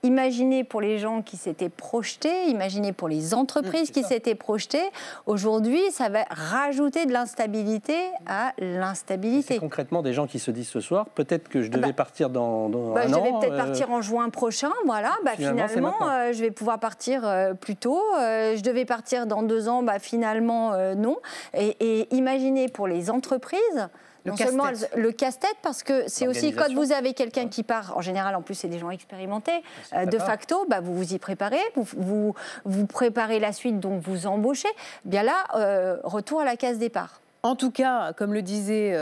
Imaginez pour les gens qui s'étaient projetés, imaginez pour les entreprises qui s'étaient projetées. Aujourd'hui, ça va rajouter de l'instabilité à l'instabilité. C'est concrètement des gens qui se disent ce soir, peut-être que je devais partir dans un an. Je devais peut-être partir en juin prochain, voilà. Finalement, je vais pouvoir partir plus tôt. Je devais partir dans 2 ans, finalement, non. Et imaginez pour les entreprises... Non seulement le casse-tête, parce que c'est aussi quand vous avez quelqu'un qui part, en général, en plus, c'est des gens expérimentés, de facto, vous vous y préparez, vous préparez la suite, donc vous embauchez. Bien là, retour à la case départ. En tout cas, comme le disait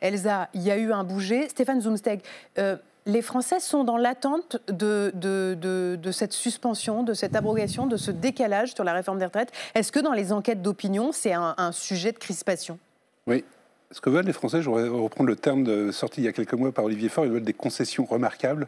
Elsa, il y a eu un bouger. Stéphane Zumsteg, les Français sont dans l'attente de cette suspension, de cette abrogation, de ce décalage sur la réforme des retraites. Est-ce que dans les enquêtes d'opinion, c'est un sujet de crispation? Oui. Ce que veulent les Français, je vais reprendre le terme sorti il y a quelques mois par Olivier Faure, ils veulent des concessions remarquables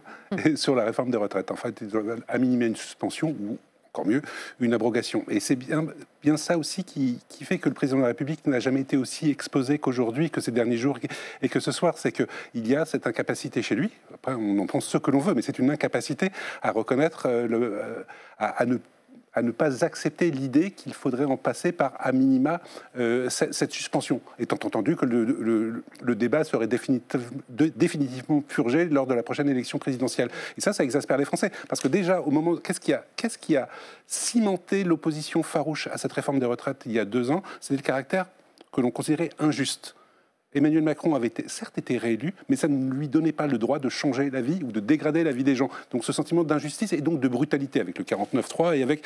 sur la réforme des retraites. En fait, ils veulent à minima une suspension ou, encore mieux, une abrogation. Et c'est bien ça aussi qui fait que le président de la République n'a jamais été aussi exposé qu'aujourd'hui, que ces derniers jours et que ce soir. C'est qu'il y a cette incapacité chez lui, après on en pense ce que l'on veut, mais c'est une incapacité à reconnaître, à à ne pas accepter l'idée qu'il faudrait en passer par, à minima, cette suspension, étant entendu que le débat serait définitivement purgé lors de la prochaine élection présidentielle. Et ça exaspère les Français. Parce que déjà, au moment... Qu'est-ce qui a cimenté l'opposition farouche à cette réforme des retraites il y a 2 ans? C'était le caractère que l'on considérait injuste. Emmanuel Macron avait certes été réélu, mais ça ne lui donnait pas le droit de changer la vie ou de dégrader la vie des gens. Donc ce sentiment d'injustice et donc de brutalité avec le 49.3 et avec,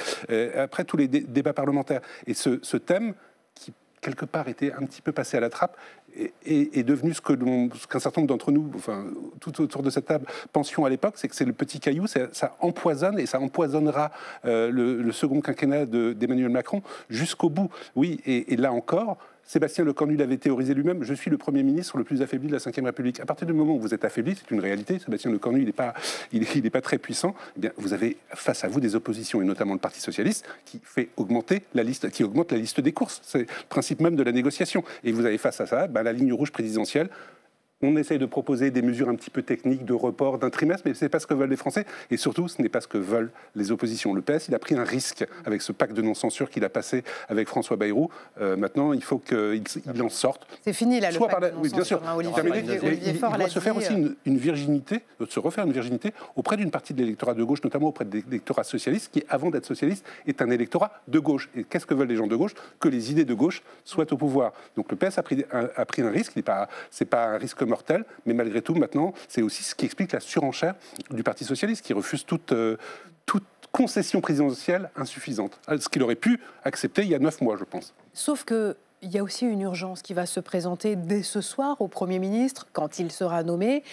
après, tous les débats parlementaires. Et ce thème, qui quelque part était un petit peu passé à la trappe, est devenu ce qu'un certain nombre d'entre nous, enfin, tout autour de cette table, pensions à l'époque, c'est que c'est le petit caillou, ça empoisonne et ça empoisonnera le second quinquennat d'Emmanuel Macron jusqu'au bout. Oui, et là encore, Sébastien Lecornu l'avait théorisé lui-même, je suis le Premier ministre le plus affaibli de la Ve République. À partir du moment où vous êtes affaibli, c'est une réalité, Sébastien Lecornu, il n'est pas très puissant, eh bien, vous avez face à vous des oppositions, et notamment le Parti Socialiste, qui augmente la liste des courses. C'est le principe même de la négociation. Et vous avez face à ça la ligne rouge présidentielle. On essaye de proposer des mesures un petit peu techniques de report d'un trimestre, mais ce n'est pas ce que veulent les Français. Et surtout, ce n'est pas ce que veulent les oppositions. Le PS, il a pris un risque avec ce pacte de non-censure qu'il a passé avec François Bayrou. Maintenant, il faut qu'il en sorte. C'est fini, là, le pacte de non-censure. Oui, bien sûr. Il doit se faire aussi une virginité, se refaire une virginité auprès d'une partie de l'électorat de gauche, notamment auprès de l'électorat socialiste, qui, avant d'être socialiste, est un électorat de gauche. Et qu'est-ce que veulent les gens de gauche? Que les idées de gauche soient au pouvoir. Donc le PS a pris un risque. Ce n'est pas un risque mortel, mais malgré tout, maintenant, c'est aussi ce qui explique la surenchère du Parti socialiste, qui refuse toute concession présidentielle insuffisante, ce qu'il aurait pu accepter il y a 9 mois, je pense. Sauf que il y a aussi une urgence qui va se présenter dès ce soir au Premier ministre, quand il sera nommé.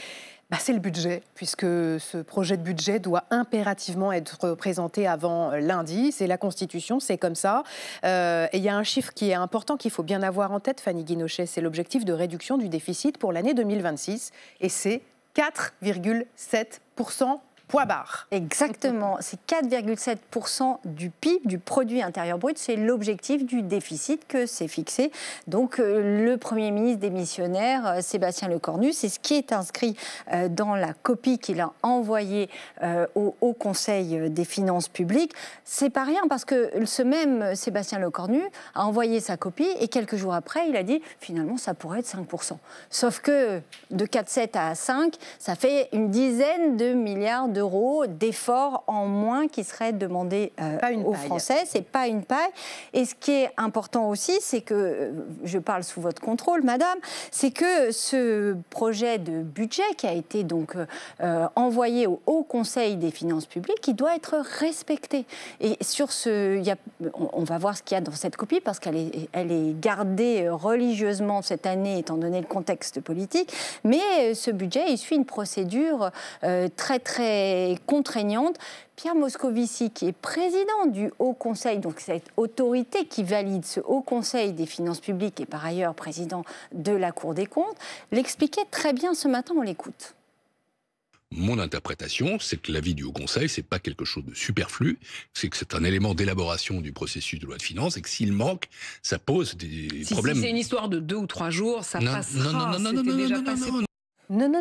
C'est le budget, puisque ce projet de budget doit impérativement être présenté avant lundi. C'est la Constitution, c'est comme ça. Et il y a un chiffre qui est important, qu'il faut bien avoir en tête, Fanny Guinochet, c'est l'objectif de réduction du déficit pour l'année 2026. Et c'est 4,7%. Point barre. Exactement, c'est 4,7% du PIB, du produit intérieur brut, c'est l'objectif du déficit que s'est fixé. Donc le Premier ministre démissionnaire, Sébastien Lecornu, c'est ce qui est inscrit dans la copie qu'il a envoyée au Conseil des finances publiques. C'est pas rien parce que ce même Sébastien Lecornu a envoyé sa copie et quelques jours après, il a dit finalement ça pourrait être 5%. Sauf que de 4,7 à 5, ça fait une dizaine de milliards d'euros d'efforts en moins qui seraient demandés aux Français. C'est pas une paille. Et ce qui est important aussi, c'est que, je parle sous votre contrôle, madame, c'est que ce projet de budget qui a été donc envoyé au Haut Conseil des finances publiques, il doit être respecté. Et sur on va voir ce qu'il y a dans cette copie, parce qu'elle est gardée religieusement cette année, étant donné le contexte politique. Mais ce budget, il suit une procédure très, très contraignante. Pierre Moscovici, qui est président du Haut Conseil, donc cette autorité qui valide ce Haut Conseil des finances publiques et par ailleurs président de la Cour des comptes, l'expliquait très bien ce matin, on l'écoute. Mon interprétation, c'est que l'avis du Haut Conseil, c'est pas quelque chose de superflu, c'est que c'est un élément d'élaboration du processus de loi de finances et que s'il manque, ça pose des problèmes. Si c'est une histoire de 2 ou 3 jours, ça passera. Non.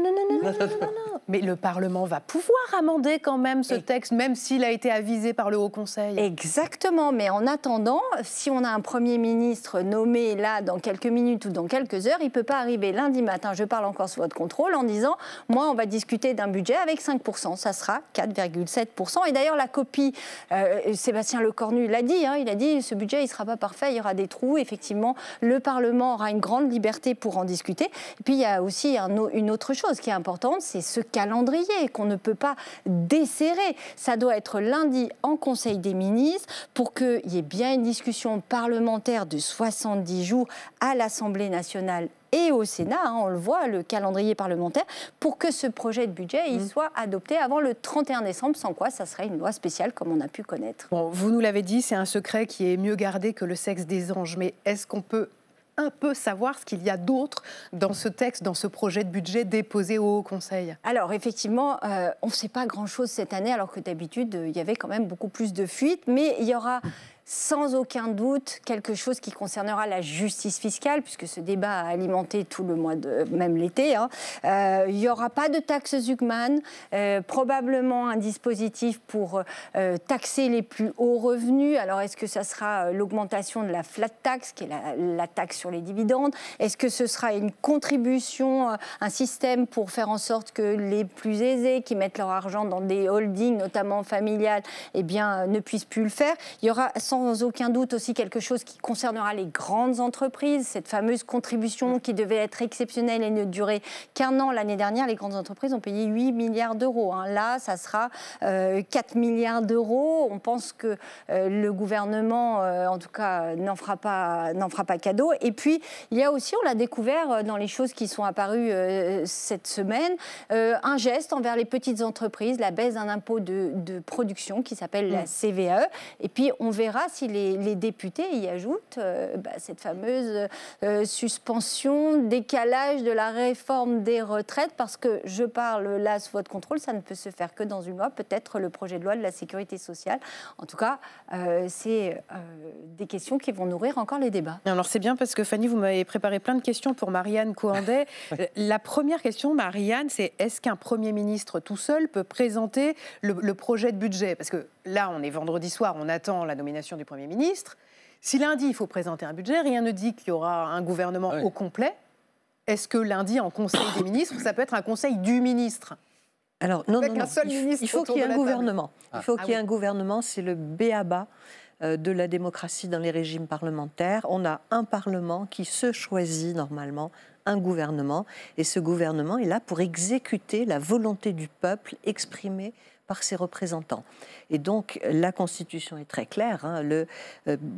Mais le Parlement va pouvoir amender quand même ce texte, même s'il a été avisé par le Haut Conseil. Exactement, mais en attendant, si on a un Premier ministre nommé là dans quelques minutes ou dans quelques heures, il ne peut pas arriver lundi matin, je parle encore sous votre contrôle, en disant « moi, on va discuter d'un budget avec 5%, ça sera 4,7%. » Et d'ailleurs, la copie, Sébastien Lecornu l'a dit, il a dit « ce budget, il ne sera pas parfait, il y aura des trous. » Effectivement, le Parlement aura une grande liberté pour en discuter. Et puis, il y a aussi une autre chose qui est importante, c'est ce calendrier qu'on ne peut pas desserrer. Ça doit être lundi en Conseil des ministres pour qu'il y ait bien une discussion parlementaire de 70 jours à l'Assemblée nationale et au Sénat, on le voit, le calendrier parlementaire, pour que ce projet de budget il soit adopté avant le 31 décembre, sans quoi ça serait une loi spéciale comme on a pu connaître. Bon, vous nous l'avez dit, c'est un secret qui est mieux gardé que le sexe des anges, mais est-ce qu'on peut un peu savoir ce qu'il y a d'autre dans ce texte, dans ce projet de budget déposé au Haut Conseil? Alors effectivement, on ne sait pas grand-chose cette année, alors que d'habitude, il y avait quand même beaucoup plus de fuites, mais il y aura sans aucun doute quelque chose qui concernera la justice fiscale, puisque ce débat a alimenté tout le mois même l'été. Il n'y aura pas de taxe Zuckman, probablement un dispositif pour taxer les plus hauts revenus. Alors est-ce que ça sera l'augmentation de la flat tax, qui est la taxe sur les dividendes? Est-ce que ce sera une contribution, un système pour faire en sorte que les plus aisés, qui mettent leur argent dans des holdings, notamment familiales, eh bien, ne puissent plus le faire? Il y aura sans aucun doute aussi quelque chose qui concernera les grandes entreprises, cette fameuse contribution qui devait être exceptionnelle et ne durer qu'1 an. L'année dernière, les grandes entreprises ont payé 8 milliards d'euros. Là, ça sera 4 milliards d'euros. On pense que le gouvernement, en tout cas, n'en fera pas cadeau. Et puis, il y a aussi, on l'a découvert dans les choses qui sont apparues cette semaine, un geste envers les petites entreprises, la baisse d'un impôt de production qui s'appelle la CVAE. Et puis, on verra si les députés y ajoutent cette fameuse suspension, décalage de la réforme des retraites, parce que je parle là sous votre contrôle, ça ne peut se faire que dans une loi, peut-être le projet de loi de la sécurité sociale. En tout cas, c'est des questions qui vont nourrir encore les débats. Alors c'est bien parce que Fanny, vous m'avez préparé plein de questions pour Marianne Cohandet. La première question, Marianne, c'est est-ce qu'un Premier ministre tout seul peut présenter le projet de budget? Parce que là, on est vendredi soir, on attend la nomination du Premier ministre. Si lundi, il faut présenter un budget, rien ne dit qu'il y aura un gouvernement au complet. Est-ce que lundi, en Conseil des ministres, ça peut être un conseil du ministre? Alors, non, il faut qu'il y ait un gouvernement. Il faut qu'il y ait un gouvernement, c'est le b.a.-ba de la démocratie dans les régimes parlementaires. On a un Parlement qui se choisit normalement un gouvernement, et ce gouvernement est là pour exécuter la volonté du peuple exprimée par ses représentants. Et donc, la Constitution est très claire.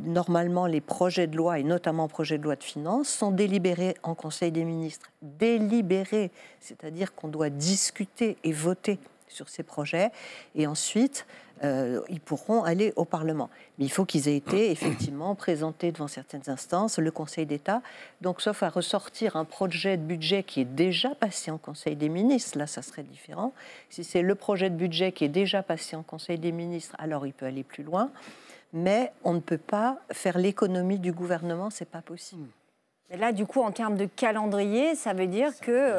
Normalement, les projets de loi, et notamment projets de loi de finances, sont délibérés en Conseil des ministres. Délibérés, c'est-à-dire qu'on doit discuter et voter sur ces projets. Et ensuite, ils pourront aller au Parlement. Mais il faut qu'ils aient été effectivement présentés devant certaines instances, le Conseil d'État. Donc, sauf à ressortir un projet de budget qui est déjà passé en Conseil des ministres, là, ça serait différent. Si c'est le projet de budget qui est déjà passé en Conseil des ministres, alors il peut aller plus loin. Mais on ne peut pas faire l'économie du gouvernement, c'est pas possible. Mais là, du coup, en termes de calendrier, ça veut dire que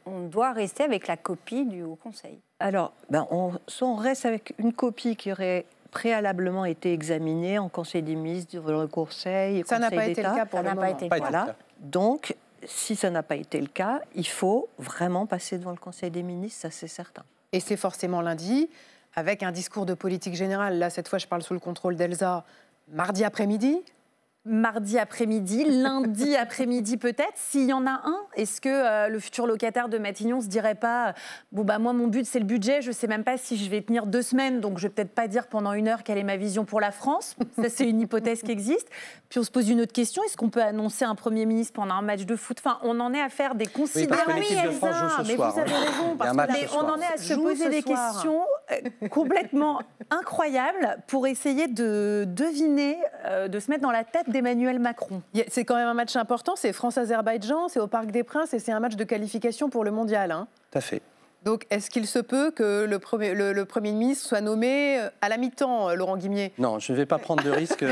on doit rester avec la copie du Haut Conseil. Alors, on reste avec une copie qui aurait préalablement été examinée en Conseil des ministres, devant le Conseil, ça n'a pas été le cas pour le moment. Voilà. Donc, si ça n'a pas été le cas, il faut vraiment passer devant le Conseil des ministres, ça c'est certain. Et c'est forcément lundi, avec un discours de politique générale. Là, cette fois, je parle sous le contrôle d'Elsa. Mardi après-midi. Mardi après-midi, lundi après-midi peut-être, s'il y en a un. Est-ce que le futur locataire de Matignon se dirait pas moi mon but c'est le budget, je sais même pas si je vais tenir 2 semaines, donc je vais peut-être pas dire pendant 1 heure quelle est ma vision pour la France. Ça c'est une hypothèse qui existe. Puis on se pose une autre question, est-ce qu'on peut annoncer un Premier ministre pendant un match de foot? Enfin, on en est à faire des considérations. Oui, Elsa, mais vous avez raison, parce qu'on en est à se poser des questions complètement incroyables pour essayer de deviner, de se mettre dans la tête d'Emmanuel Macron. C'est quand même un match important, c'est France-Azerbaïdjan, c'est au Parc des Princes et c'est un match de qualification pour le mondial. Tout à fait. Donc, est-ce qu'il se peut que le Premier ministre soit nommé à la mi-temps, Laurent Guimier? Non, je ne vais pas prendre de risque.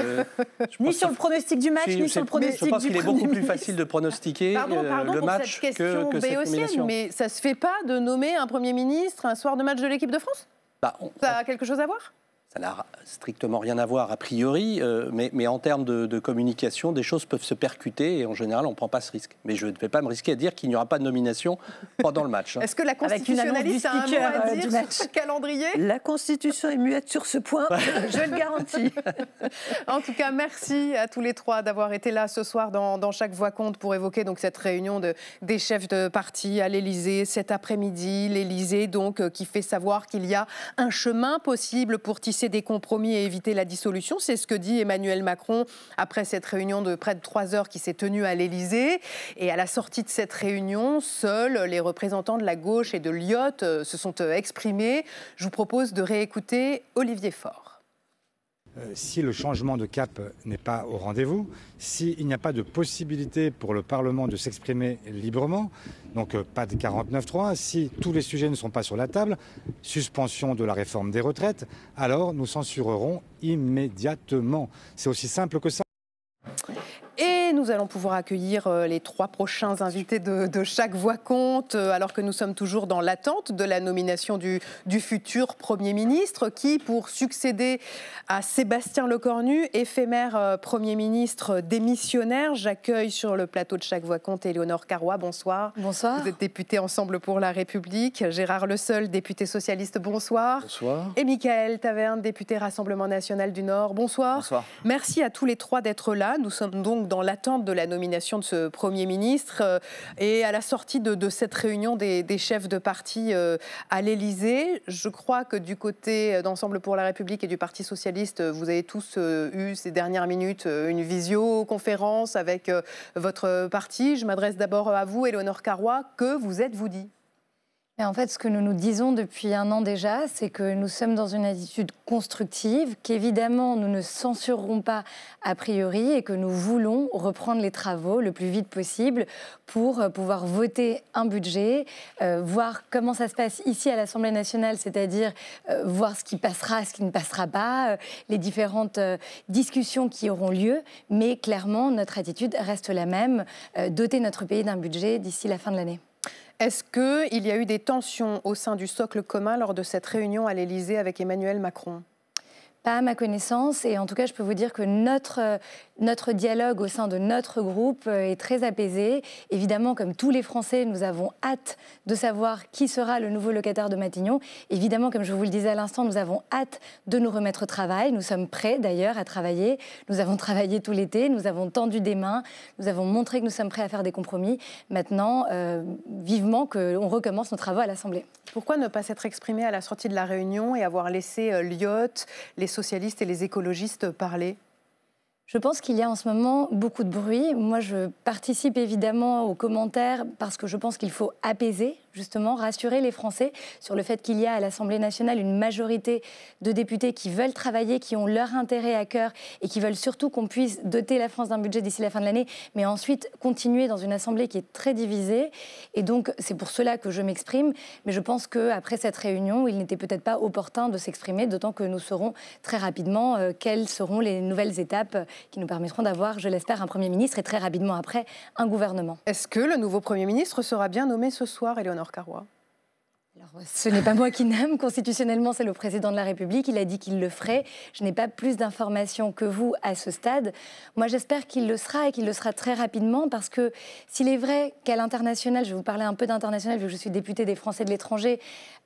Ni sur le pronostic du match, ni sur le pronostic du Premier ministre. Je pense qu'il est beaucoup plus facile de pronostiquer le match que cette nomination. Mais ça ne se fait pas de nommer un Premier ministre un soir de match de l'équipe de France? Ça a quelque chose à voir? Ça n'a strictement rien à voir a priori, mais en termes de communication, des choses peuvent se percuter et en général, on ne prend pas ce risque. Mais je ne vais pas me risquer à dire qu'il n'y aura pas de nomination pendant le match. Est-ce que la constitutionnaliste a un mot à dire sur ce calendrier? La Constitution est muette sur ce point, je le garantis. En tout cas, merci à tous les 3 d'avoir été là ce soir dans Chaque Voix compte pour évoquer donc cette réunion des chefs de parti à l'Élysée cet après-midi. L'Élysée donc qui fait savoir qu'il y a un chemin possible pour tisser des compromis et éviter la dissolution. C'est ce que dit Emmanuel Macron après cette réunion de près de 3 heures qui s'est tenue à l'Élysée. Et à la sortie de cette réunion, seuls les représentants de la gauche et de l'IOT se sont exprimés. Je vous propose de réécouter Olivier Faure. Si le changement de cap n'est pas au rendez-vous, s'il n'y a pas de possibilité pour le Parlement de s'exprimer librement, donc pas de 49.3, si tous les sujets ne sont pas sur la table, suspension de la réforme des retraites, alors nous censurerons immédiatement. C'est aussi simple que ça. Et nous allons pouvoir accueillir les 3 prochains invités de chaque voix compte, alors que nous sommes toujours dans l'attente de la nomination du futur Premier ministre, qui, pour succéder à Sébastien Lecornu, éphémère Premier ministre démissionnaire, j'accueille sur le plateau de chaque voix compte Éléonore Carrois. Bonsoir. Bonsoir. Vous êtes député Ensemble pour la République. Gérard Leseul, député socialiste. Bonsoir. Bonsoir. Et Michael Taverne, député Rassemblement National du Nord. Bonsoir. Bonsoir. Merci à tous les 3 d'être là. Nous sommes donc dans l'attente de la nomination de ce Premier ministre et à la sortie de cette réunion des chefs de parti à l'Élysée. Je crois que du côté d'Ensemble pour la République et du Parti socialiste, vous avez tous eu ces dernières minutes une visioconférence avec votre parti. Je m'adresse d'abord à vous, Éléonore Carrois. Que vous êtes-vous dit ? Et en fait, ce que nous nous disons depuis 1 an déjà, c'est que nous sommes dans une attitude constructive, qu'évidemment, nous ne censurerons pas a priori et que nous voulons reprendre les travaux le plus vite possible pour pouvoir voter un budget, voir comment ça se passe ici à l'Assemblée nationale, c'est-à-dire voir ce qui passera, ce qui ne passera pas, les différentes discussions qui auront lieu. Mais clairement, notre attitude reste la même, doter notre pays d'un budget d'ici la fin de l'année. Est-ce qu'il y a eu des tensions au sein du socle commun lors de cette réunion à l'Élysée avec Emmanuel Macron ? Pas à ma connaissance, et en tout cas, je peux vous dire que notre dialogue au sein de notre groupe est très apaisé. Évidemment, comme tous les Français, nous avons hâte de savoir qui sera le nouveau locataire de Matignon. Évidemment, comme je vous le disais à l'instant, nous avons hâte de nous remettre au travail. Nous sommes prêts d'ailleurs à travailler. Nous avons travaillé tout l'été, nous avons tendu des mains, nous avons montré que nous sommes prêts à faire des compromis. Maintenant, vivement qu'on recommence nos travaux à l'Assemblée. Pourquoi ne pas s'être exprimé à la sortie de la réunion et avoir laissé Lyotte, les socialistes et les écologistes parler ? Je pense qu'il y a en ce moment beaucoup de bruit. Moi, je participe évidemment aux commentaires parce que je pense qu'il faut apaiser, justement, rassurer les Français sur le fait qu'il y a à l'Assemblée nationale une majorité de députés qui veulent travailler, qui ont leur intérêt à cœur et qui veulent surtout qu'on puisse doter la France d'un budget d'ici la fin de l'année, mais ensuite continuer dans une Assemblée qui est très divisée. Et donc, c'est pour cela que je m'exprime. Mais je pense qu'après cette réunion, il n'était peut-être pas opportun de s'exprimer, d'autant que nous saurons très rapidement quelles seront les nouvelles étapes qui nous permettront d'avoir, je l'espère, un Premier ministre et très rapidement après, un gouvernement. Est-ce que le nouveau Premier ministre sera bien nommé ce soir, Éléonore Carrois ? Alors, ce n'est pas moi qui nomme. Constitutionnellement, c'est le président de la République. Il a dit qu'il le ferait. Je n'ai pas plus d'informations que vous à ce stade. Moi, j'espère qu'il le sera et qu'il le sera très rapidement parce que s'il est vrai qu'à l'international, je vais vous parler un peu d'international vu que je suis députée des Français de l'étranger,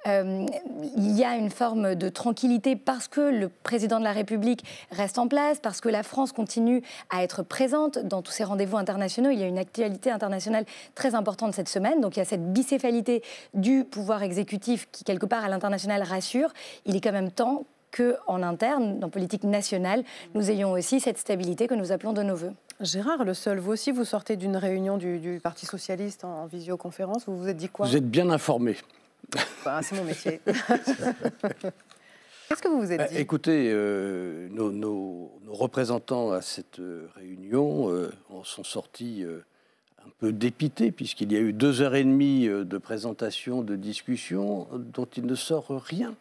il y a une forme de tranquillité parce que le président de la République reste en place, parce que la France continue à être présente dans tous ces rendez-vous internationaux. Il y a une actualité internationale très importante cette semaine. Donc, il y a cette bicéphalité du pouvoir exécutif qui, quelque part, à l'international, rassure. Il est quand même temps qu'en interne, dans politique nationale, nous ayons aussi cette stabilité que nous appelons de nos voeux. Gérard Leseul, vous aussi, vous sortez d'une réunion du Parti socialiste en visioconférence. Vous vous êtes dit quoi ? Vous êtes bien informé. Bah, c'est mon métier. Qu'est-ce que vous vous êtes dit ? Écoutez, nos représentants à cette réunion en sont sortis un peu dépités, puisqu'il y a eu 2h30 de présentation, de discussion, dont il ne sort rien.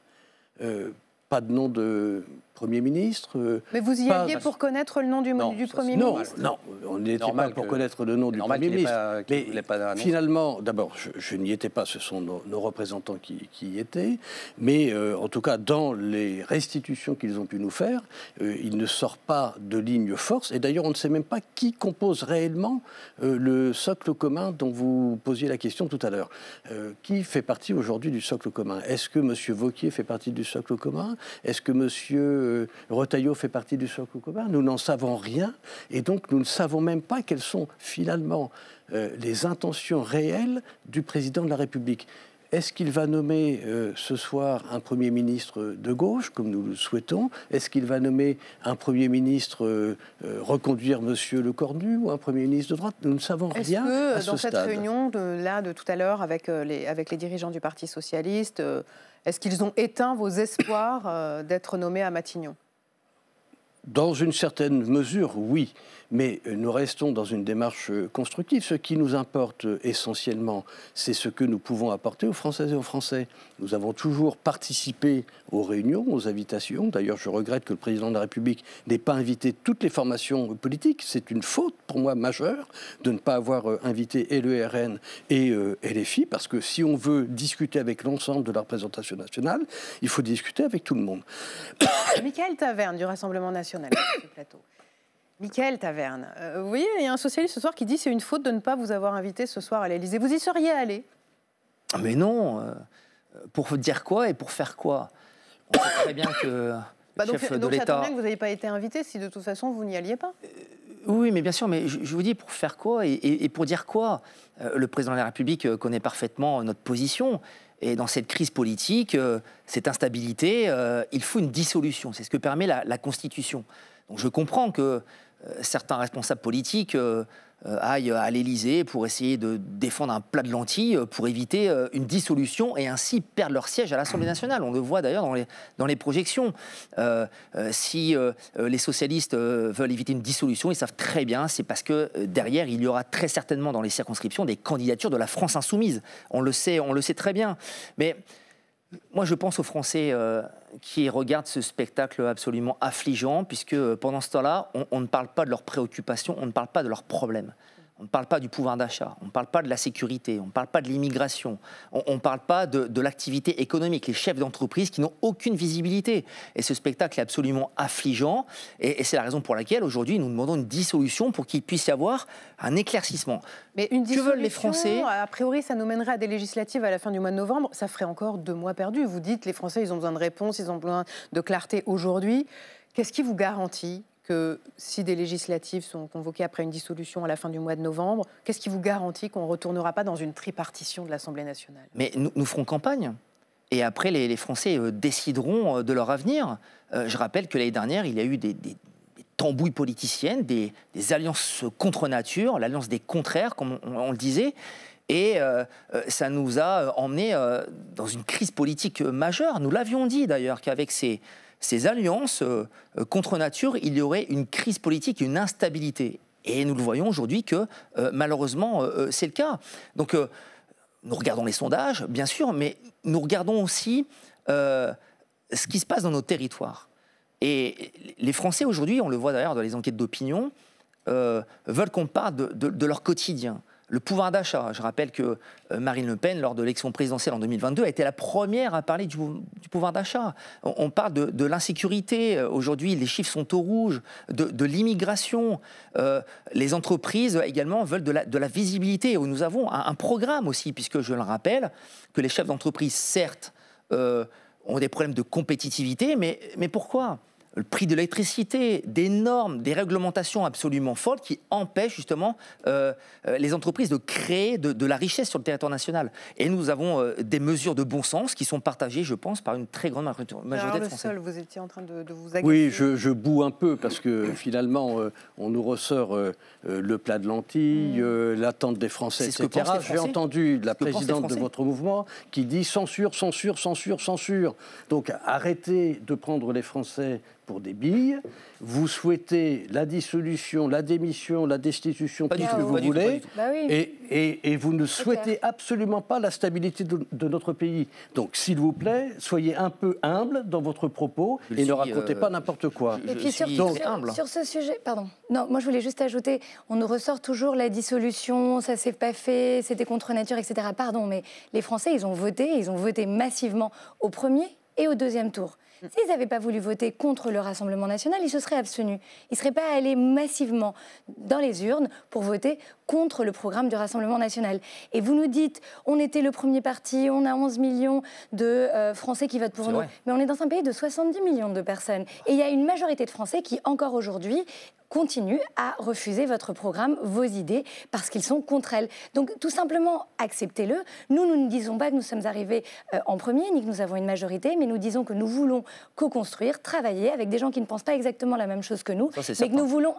Pas de nom de Premier ministre. Mais vous y alliez pour connaître le nom du Premier ministre ? Non, on n'était pas pour connaître le nom du Premier ministre. Mais finalement, d'abord, je n'y étais pas, ce sont nos représentants qui y étaient. Mais en tout cas, dans les restitutions qu'ils ont pu nous faire, il ne sort pas de ligne force. Et d'ailleurs, on ne sait même pas qui compose réellement le socle commun dont vous posiez la question tout à l'heure. Qui fait partie aujourd'hui du socle commun ? Est-ce que M. Wauquiez fait partie du socle commun ? Est-ce que M. Retailleau fait partie du socle commun ? Nous n'en savons rien et donc nous ne savons même pas quelles sont finalement les intentions réelles du président de la République. Est-ce qu'il va nommer ce soir un Premier ministre de gauche, comme nous le souhaitons ? Est-ce qu'il va nommer un Premier ministre, reconduire M. Lecornu, ou un Premier ministre de droite ? Nous ne savons rien à ce stade. Est-ce que dans cette réunion de tout à l'heure avec les dirigeants du Parti socialiste, est-ce qu'ils ont éteint vos espoirs d'être nommés à Matignon ? Dans une certaine mesure, oui. Mais nous restons dans une démarche constructive. Ce qui nous importe essentiellement, c'est ce que nous pouvons apporter aux Françaises et aux Français. Nous avons toujours participé aux réunions, aux invitations. D'ailleurs, je regrette que le président de la République n'ait pas invité toutes les formations politiques. C'est une faute, pour moi, majeure, de ne pas avoir invité et le RN et LFI, parce que si on veut discuter avec l'ensemble de la représentation nationale, il faut discuter avec tout le monde. Michaël Taverne, du Rassemblement national, sur ce plateau. Michaël Taverne, vous voyez, il y a un socialiste ce soir qui dit que c'est une faute de ne pas vous avoir invité ce soir à l'Élysée. Vous y seriez allé? Mais non. Pour dire quoi et pour faire quoi? On sait très bien que le chef de l'État... Donc ça tombe bien que vous n'avez pas été invité si de toute façon vous n'y alliez pas. Oui, mais bien sûr, mais je vous dis pour faire quoi et pour dire quoi? Le président de la République connaît parfaitement notre position. Et dans cette crise politique, cette instabilité, il faut une dissolution. C'est ce que permet la Constitution. Donc je comprends que certains responsables politiques aillent à l'Élysée pour essayer de défendre un plat de lentilles pour éviter une dissolution et ainsi perdre leur siège à l'Assemblée nationale. On le voit d'ailleurs dans les projections. Si les socialistes veulent éviter une dissolution, ils savent très bien, c'est parce que derrière, il y aura très certainement dans les circonscriptions des candidatures de la France insoumise. On le sait très bien. Mais moi, je pense aux Français qui regardent ce spectacle absolument affligeant, puisque pendant ce temps-là, on ne parle pas de leurs préoccupations, on ne parle pas de leurs problèmes. On ne parle pas du pouvoir d'achat, on ne parle pas de la sécurité, on ne parle pas de l'immigration, on ne parle pas de l'activité économique, les chefs d'entreprise qui n'ont aucune visibilité. Et ce spectacle est absolument affligeant, et c'est la raison pour laquelle aujourd'hui nous demandons une dissolution pour qu'il puisse y avoir un éclaircissement. Mais une dissolution, que veulent les Français? A priori, ça nous mènerait à des législatives à la fin du mois de novembre. Ça ferait encore 2 mois perdus. Vous dites les Français, ils ont besoin de réponses, ils ont besoin de clarté aujourd'hui. Qu'est-ce qui vous garantit que si des législatives sont convoquées après une dissolution à la fin du mois de novembre, qu'est-ce qui vous garantit qu'on ne retournera pas dans une tripartition de l'Assemblée nationale? Mais nous ferons campagne. Et après, les Français décideront de leur avenir. Je rappelle que l'année dernière, il y a eu des tambouilles politiciennes, des alliances contre nature, l'alliance des contraires, comme on le disait. Et ça nous a emmenés dans une crise politique majeure. Nous l'avions dit d'ailleurs qu'avec ces alliances contre nature, il y aurait une crise politique, une instabilité. Et nous le voyons aujourd'hui que malheureusement c'est le cas. Donc nous regardons les sondages, bien sûr, mais nous regardons aussi ce qui se passe dans nos territoires. Et les Français aujourd'hui, on le voit d'ailleurs dans les enquêtes d'opinion, veulent qu'on parle de leur quotidien. Le pouvoir d'achat. Je rappelle que Marine Le Pen, lors de l'élection présidentielle en 2022, a été la première à parler du pouvoir d'achat. On parle de l'insécurité. Aujourd'hui, les chiffres sont au rouge, de l'immigration. Les entreprises également veulent de la visibilité. Nous avons un programme aussi, puisque je le rappelle, que les chefs d'entreprise, certes, ont des problèmes de compétitivité, mais pourquoi ? Le prix de l'électricité, des normes, des réglementations absolument folles qui empêchent justement les entreprises de créer de la richesse sur le territoire national. Et nous avons des mesures de bon sens qui sont partagées, je pense, par une très grande majorité de Français. Seul, vous étiez en train de vous agacer. Oui, je boue un peu parce que finalement, on nous ressort le plat de lentilles, l'attente des Français, etc. J'ai entendu la présidente de votre mouvement qui dit censure, censure, censure, censure. Donc arrêtez de prendre les Français pour des billes, vous souhaitez la dissolution, la démission, la destitution, tout ce que vous voulez, et vous ne souhaitez absolument pas la stabilité de notre pays. Donc, s'il vous plaît, soyez un peu humble dans votre propos et ne racontez pas n'importe quoi. Et puis sur ce sujet, pardon, non, moi je voulais juste ajouter, on nous ressort toujours la dissolution, ça s'est pas fait, c'était contre nature, etc. Pardon, mais les Français, ils ont voté massivement au premier et au deuxième tour. S'ils n'avaient pas voulu voter contre le Rassemblement national, ils se seraient abstenus. Ils ne seraient pas allés massivement dans les urnes pour voter contre le programme du Rassemblement national. Et vous nous dites, on était le premier parti, on a 11 millions de Français qui votent pour nous. Mais on est dans un pays de 70 millions de personnes. Et il y a une majorité de Français qui, encore aujourd'hui, continuent à refuser votre programme, vos idées, parce qu'ils sont contre elles. Donc, tout simplement, acceptez-le. Nous ne disons pas que nous sommes arrivés en premier, ni que nous avons une majorité, mais nous disons que nous voulons co-construire, travailler avec des gens qui ne pensent pas exactement la même chose que nous, mais que nous voulons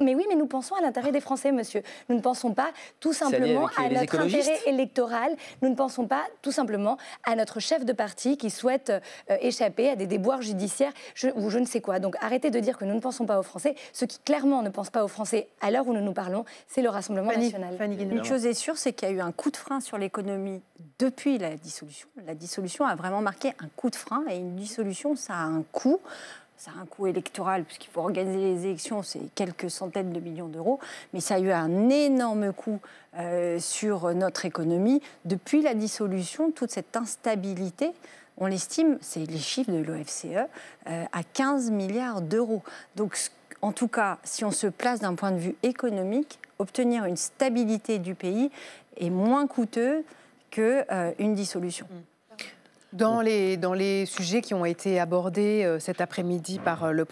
Mais oui, mais nous pensons à l'intérêt des Français, monsieur. Nous ne pensons pas tout simplement à notre intérêt électoral. Nous ne pensons pas tout simplement à notre chef de parti qui souhaite échapper à des déboires judiciaires ou je ne sais quoi. Donc arrêtez de dire que nous ne pensons pas aux Français. Ceux qui clairement ne pensent pas aux Français à l'heure où nous nous parlons, c'est le Rassemblement national. Une chose est sûre, c'est qu'il y a eu un coup de frein sur l'économie depuis la dissolution. La dissolution a vraiment marqué un coup de frein et une dissolution, ça a un coût. Ça a un coût électoral, puisqu'il faut organiser les élections, c'est quelques centaines de millions d'euros, mais ça a eu un énorme coût sur notre économie. Depuis la dissolution, toute cette instabilité, on l'estime, c'est les chiffres de l'OFCE, à 15 milliards d'euros. Donc, en tout cas, si on se place d'un point de vue économique, obtenir une stabilité du pays est moins coûteux qu'une dissolution. Dans les sujets qui ont été abordés cet après-midi par le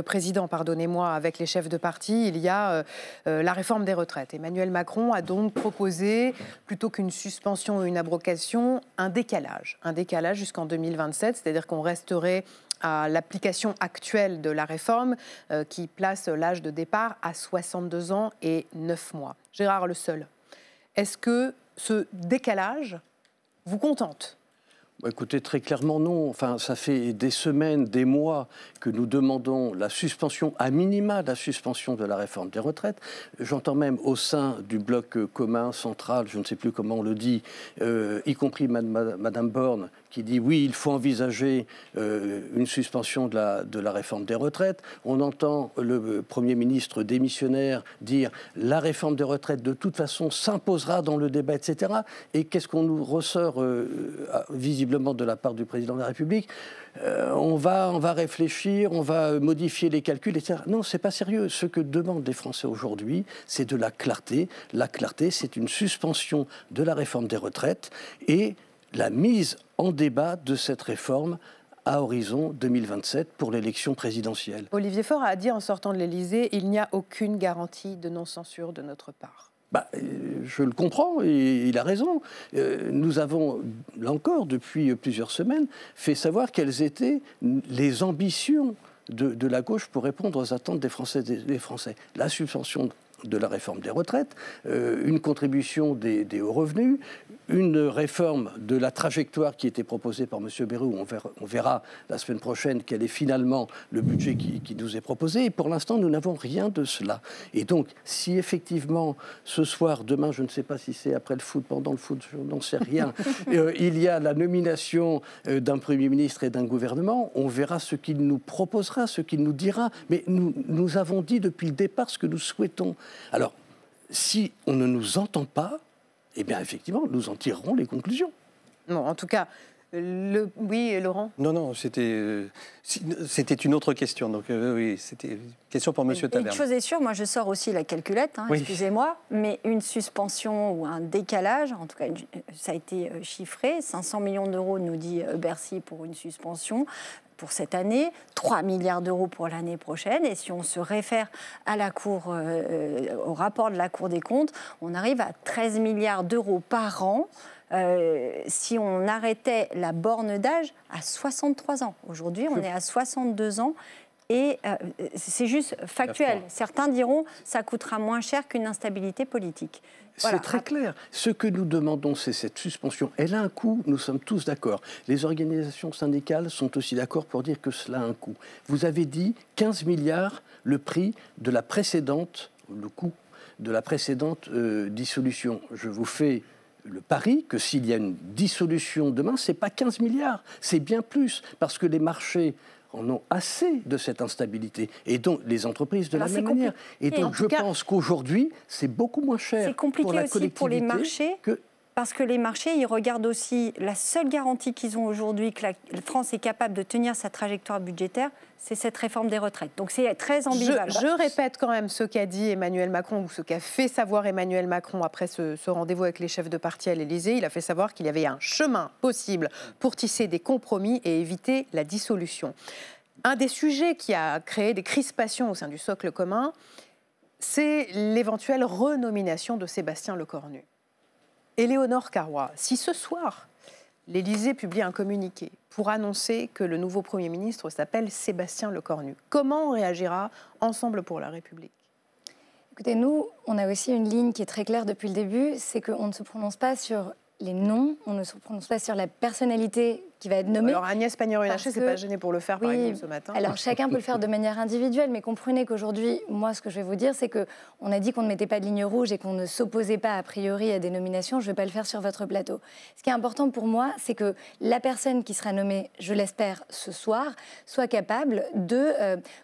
président, pardonnez-moi, avec les chefs de parti, il y a la réforme des retraites. Emmanuel Macron a donc proposé, plutôt qu'une suspension ou une abrogation, un décalage jusqu'en 2027, c'est-à-dire qu'on resterait à l'application actuelle de la réforme qui place l'âge de départ à 62 ans et 9 mois. Gérard Le Seul, est-ce que ce décalage vous contente ? Écoutez, très clairement non. Enfin, ça fait des semaines, des mois que nous demandons la suspension, à minima, la suspension de la réforme des retraites. J'entends même au sein du bloc commun, central, je ne sais plus comment on le dit, y compris Madame Borne, qui dit oui, il faut envisager une suspension de la réforme des retraites. On entend le Premier ministre démissionnaire dire la réforme des retraites de toute façon s'imposera dans le débat, etc. Et qu'est-ce qu'on nous ressort visiblement de la part du président de la République? On va réfléchir, on va modifier les calculs, etc. Non, c'est pas sérieux. Ce que demandent les Français aujourd'hui, c'est de la clarté. La clarté, c'est une suspension de la réforme des retraites et la mise en débat de cette réforme à horizon 2027 pour l'élection présidentielle. Olivier Faure a dit en sortant de l'Élysée, il n'y a aucune garantie de non-censure de notre part. Je le comprends et il a raison. Nous avons, là encore, depuis plusieurs semaines, fait savoir quelles étaient les ambitions de la gauche pour répondre aux attentes des Français. La suspension de la réforme des retraites, une contribution des hauts revenus, une réforme de la trajectoire qui était proposée par M. Bayrou. On verra la semaine prochaine quel est finalement le budget qui nous est proposé. Et pour l'instant, nous n'avons rien de cela. Et donc, si effectivement, ce soir, demain, je ne sais pas si c'est après le foot, pendant le foot, je n'en sais rien, il y a la nomination d'un Premier ministre et d'un gouvernement, on verra ce qu'il nous proposera, ce qu'il nous dira. Mais nous avons dit depuis le départ ce que nous souhaitons. Alors, si on ne nous entend pas, eh bien, effectivement, nous en tirerons les conclusions. Non, en tout cas, oui, Laurent ? Non, c'était une autre question. Donc, oui, c'était une question pour M. Taverne. Une chose est sûre, moi, je sors aussi la calculette, oui. Excusez-moi, mais une suspension ou un décalage, en tout cas, ça a été chiffré, 500 millions d'euros, nous dit Bercy, pour une suspension pour cette année, 3 milliards d'euros pour l'année prochaine. Et si on se réfère à la Cour, au rapport de la Cour des comptes, on arrive à 13 milliards d'euros par an si on arrêtait la borne d'âge à 63 ans. Aujourd'hui, on est à 62 ans. Et c'est juste factuel. Certains diront que ça coûtera moins cher qu'une instabilité politique. Voilà. C'est très clair. Ce que nous demandons, c'est cette suspension. Elle a un coût, nous sommes tous d'accord. Les organisations syndicales sont aussi d'accord pour dire que cela a un coût. Vous avez dit 15 milliards le prix de la précédente, le coût de la précédente dissolution. Je vous fais le pari que s'il y a une dissolution demain, ce n'est pas 15 milliards, c'est bien plus, parce que les marchés en ont assez de cette instabilité, et donc les entreprises de la même manière. Et donc je pense qu'aujourd'hui, c'est beaucoup moins cher pour la collectivité. C'est compliqué aussi pour les marchés, parce que les marchés, ils regardent aussi la seule garantie qu'ils ont aujourd'hui que la France est capable de tenir sa trajectoire budgétaire, c'est cette réforme des retraites. Donc c'est très ambivalent. Je répète quand même ce qu'a dit Emmanuel Macron, ou ce qu'a fait savoir Emmanuel Macron après ce rendez-vous avec les chefs de parti à l'Élysée. Il a fait savoir qu'il y avait un chemin possible pour tisser des compromis et éviter la dissolution. Un des sujets qui a créé des crispations au sein du socle commun, c'est l'éventuelle renomination de Sébastien Lecornu. Éléonore Carrois, si ce soir, l'Élysée publie un communiqué pour annoncer que le nouveau Premier ministre s'appelle Sébastien Lecornu. Comment on réagira Ensemble pour la République? Écoutez, nous, on a aussi une ligne qui est très claire depuis le début, c'est qu'on ne se prononce pas sur les noms, on ne se prononce pas sur la personnalité qui va être nommée. Alors Agnès Pannier-Runacher s'est pas gênée pour le faire, par exemple, ce matin. Alors chacun peut le faire de manière individuelle, mais comprenez qu'aujourd'hui, moi, ce que je vais vous dire, c'est qu'on a dit qu'on ne mettait pas de ligne rouge et qu'on ne s'opposait pas a priori à des nominations. Je ne vais pas le faire sur votre plateau. Ce qui est important pour moi, c'est que la personne qui sera nommée, je l'espère, ce soir, soit capable de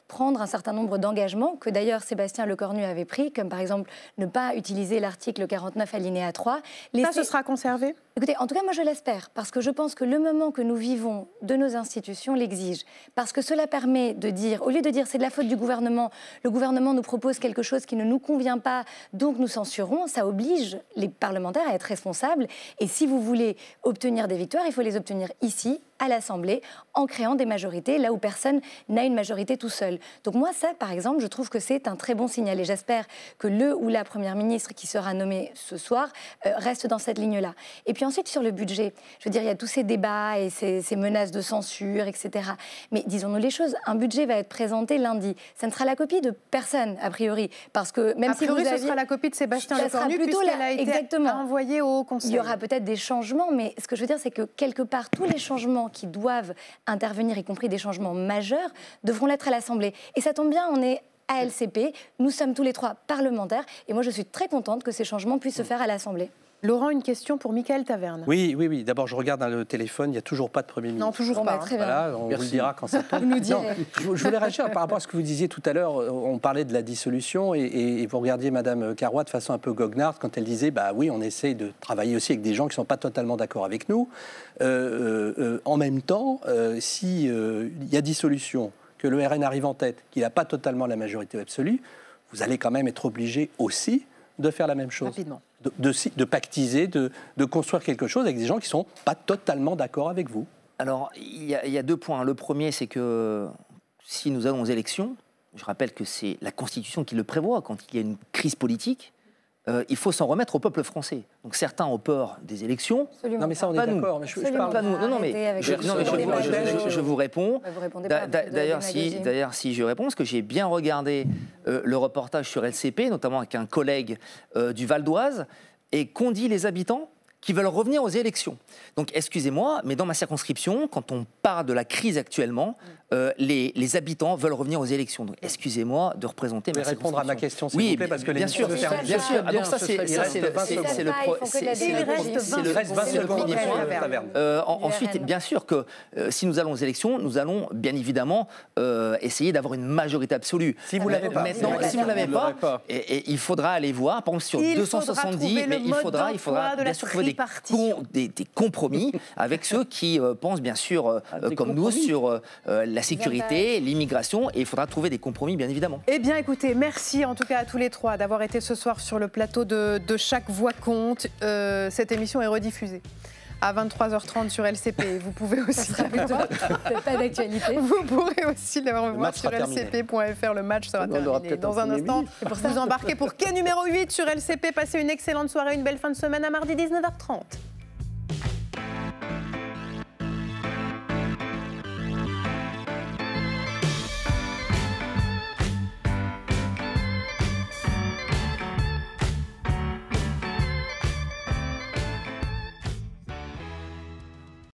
prendre un certain nombre d'engagements que d'ailleurs Sébastien Lecornu avait pris, comme par exemple ne pas utiliser l'article 49 alinéa 3. Ça, ce sera conservé? Écoutez, en tout cas, moi je l'espère, parce que je pense que le moment que nous vivons de nos institutions l'exige. Parce que cela permet de dire, au lieu de dire c'est de la faute du gouvernement, le gouvernement nous propose quelque chose qui ne nous convient pas, donc nous censurons, ça oblige les parlementaires à être responsables. Et si vous voulez obtenir des victoires, il faut les obtenir ici, à l'Assemblée, en créant des majorités, là où personne n'a une majorité tout seul. Donc moi, ça, par exemple, je trouve que c'est un très bon signal. Et j'espère que le ou la Première ministre qui sera nommée ce soir reste dans cette ligne-là. Et puis ensuite, sur le budget, je veux dire, il y a tous ces débats et ces menaces de censure, etc. Mais disons-nous les choses, un budget va être présenté lundi. Ça ne sera la copie de personne, a priori. Parce que même si vous aviez... ce sera la copie de Sébastien Lecornu, puisqu'elle a été envoyée au Conseil. Il y aura peut-être des changements, mais ce que je veux dire, c'est que quelque part, tous les changements qui doivent intervenir, y compris des changements majeurs, devront l'être à l'Assemblée. Et ça tombe bien, on est à LCP, nous sommes tous les trois parlementaires, et moi je suis très contente que ces changements puissent se faire à l'Assemblée. Laurent, une question pour Mickaël Taverne. Oui. D'abord, je regarde le téléphone, il n'y a toujours pas de Premier ministre. Non, toujours pas. Très bien. Voilà, on vous le dira quand ça tombe. Je voulais réagir par rapport à ce que vous disiez tout à l'heure. On parlait de la dissolution et vous regardiez Madame Carrois de façon un peu goguenarde quand elle disait bah oui, on essaye de travailler aussi avec des gens qui ne sont pas totalement d'accord avec nous. En même temps, s'il y a dissolution, que le RN arrive en tête, qu'il n'a pas totalement la majorité absolue, vous allez quand même être obligé aussi de faire la même chose. Rapidement. De pactiser, de construire quelque chose avec des gens qui ne sont pas totalement d'accord avec vous. Alors, il y a 2 points. Le premier, c'est que si nous allons aux élections, je rappelle que c'est la Constitution qui le prévoit, quand il y a une crise politique, il faut s'en remettre au peuple français. Donc certains ont peur des élections. Absolument. Non mais ça on est d'accord. Mais je parle pas de nous. Non mais je vous réponds. D'ailleurs si je réponds, parce que j'ai bien regardé le reportage sur LCP, notamment avec un collègue du Val d'Oise, et qu'ont dit les habitants qui veulent revenir aux élections. Donc, excusez-moi, mais dans ma circonscription, quand on parle de la crise actuellement, les habitants veulent revenir aux élections. Donc, excusez-moi de représenter ma circonscription. Répondre à ma question, s'il vous plaît, parce que bien sûr. Donc ça, c'est le reste 20 secondes. Ensuite, bien sûr que si nous allons aux élections, nous allons bien évidemment essayer d'avoir une majorité absolue. Si vous l'avez pas. Maintenant, si vous l'avez pas, il faudra aller voir, par exemple sur 270, mais il faudra bien sûr trouver des compromis avec ceux qui pensent bien sûr comme nous sur la sécurité, l'immigration, et il faudra trouver des compromis bien évidemment. Eh bien écoutez, merci en tout cas à tous les trois d'avoir été ce soir sur le plateau de Chaque Voix compte. Cette émission est rediffusée à 23h30 sur LCP. Vous pouvez aussi pas d'actualité. Vous pourrez aussi le revoir sur lcp.fr. Le match sera terminé dans un instant. Vous embarquez pour quai numéro 8 sur LCP. Passez une excellente soirée, une belle fin de semaine à mardi 19h30.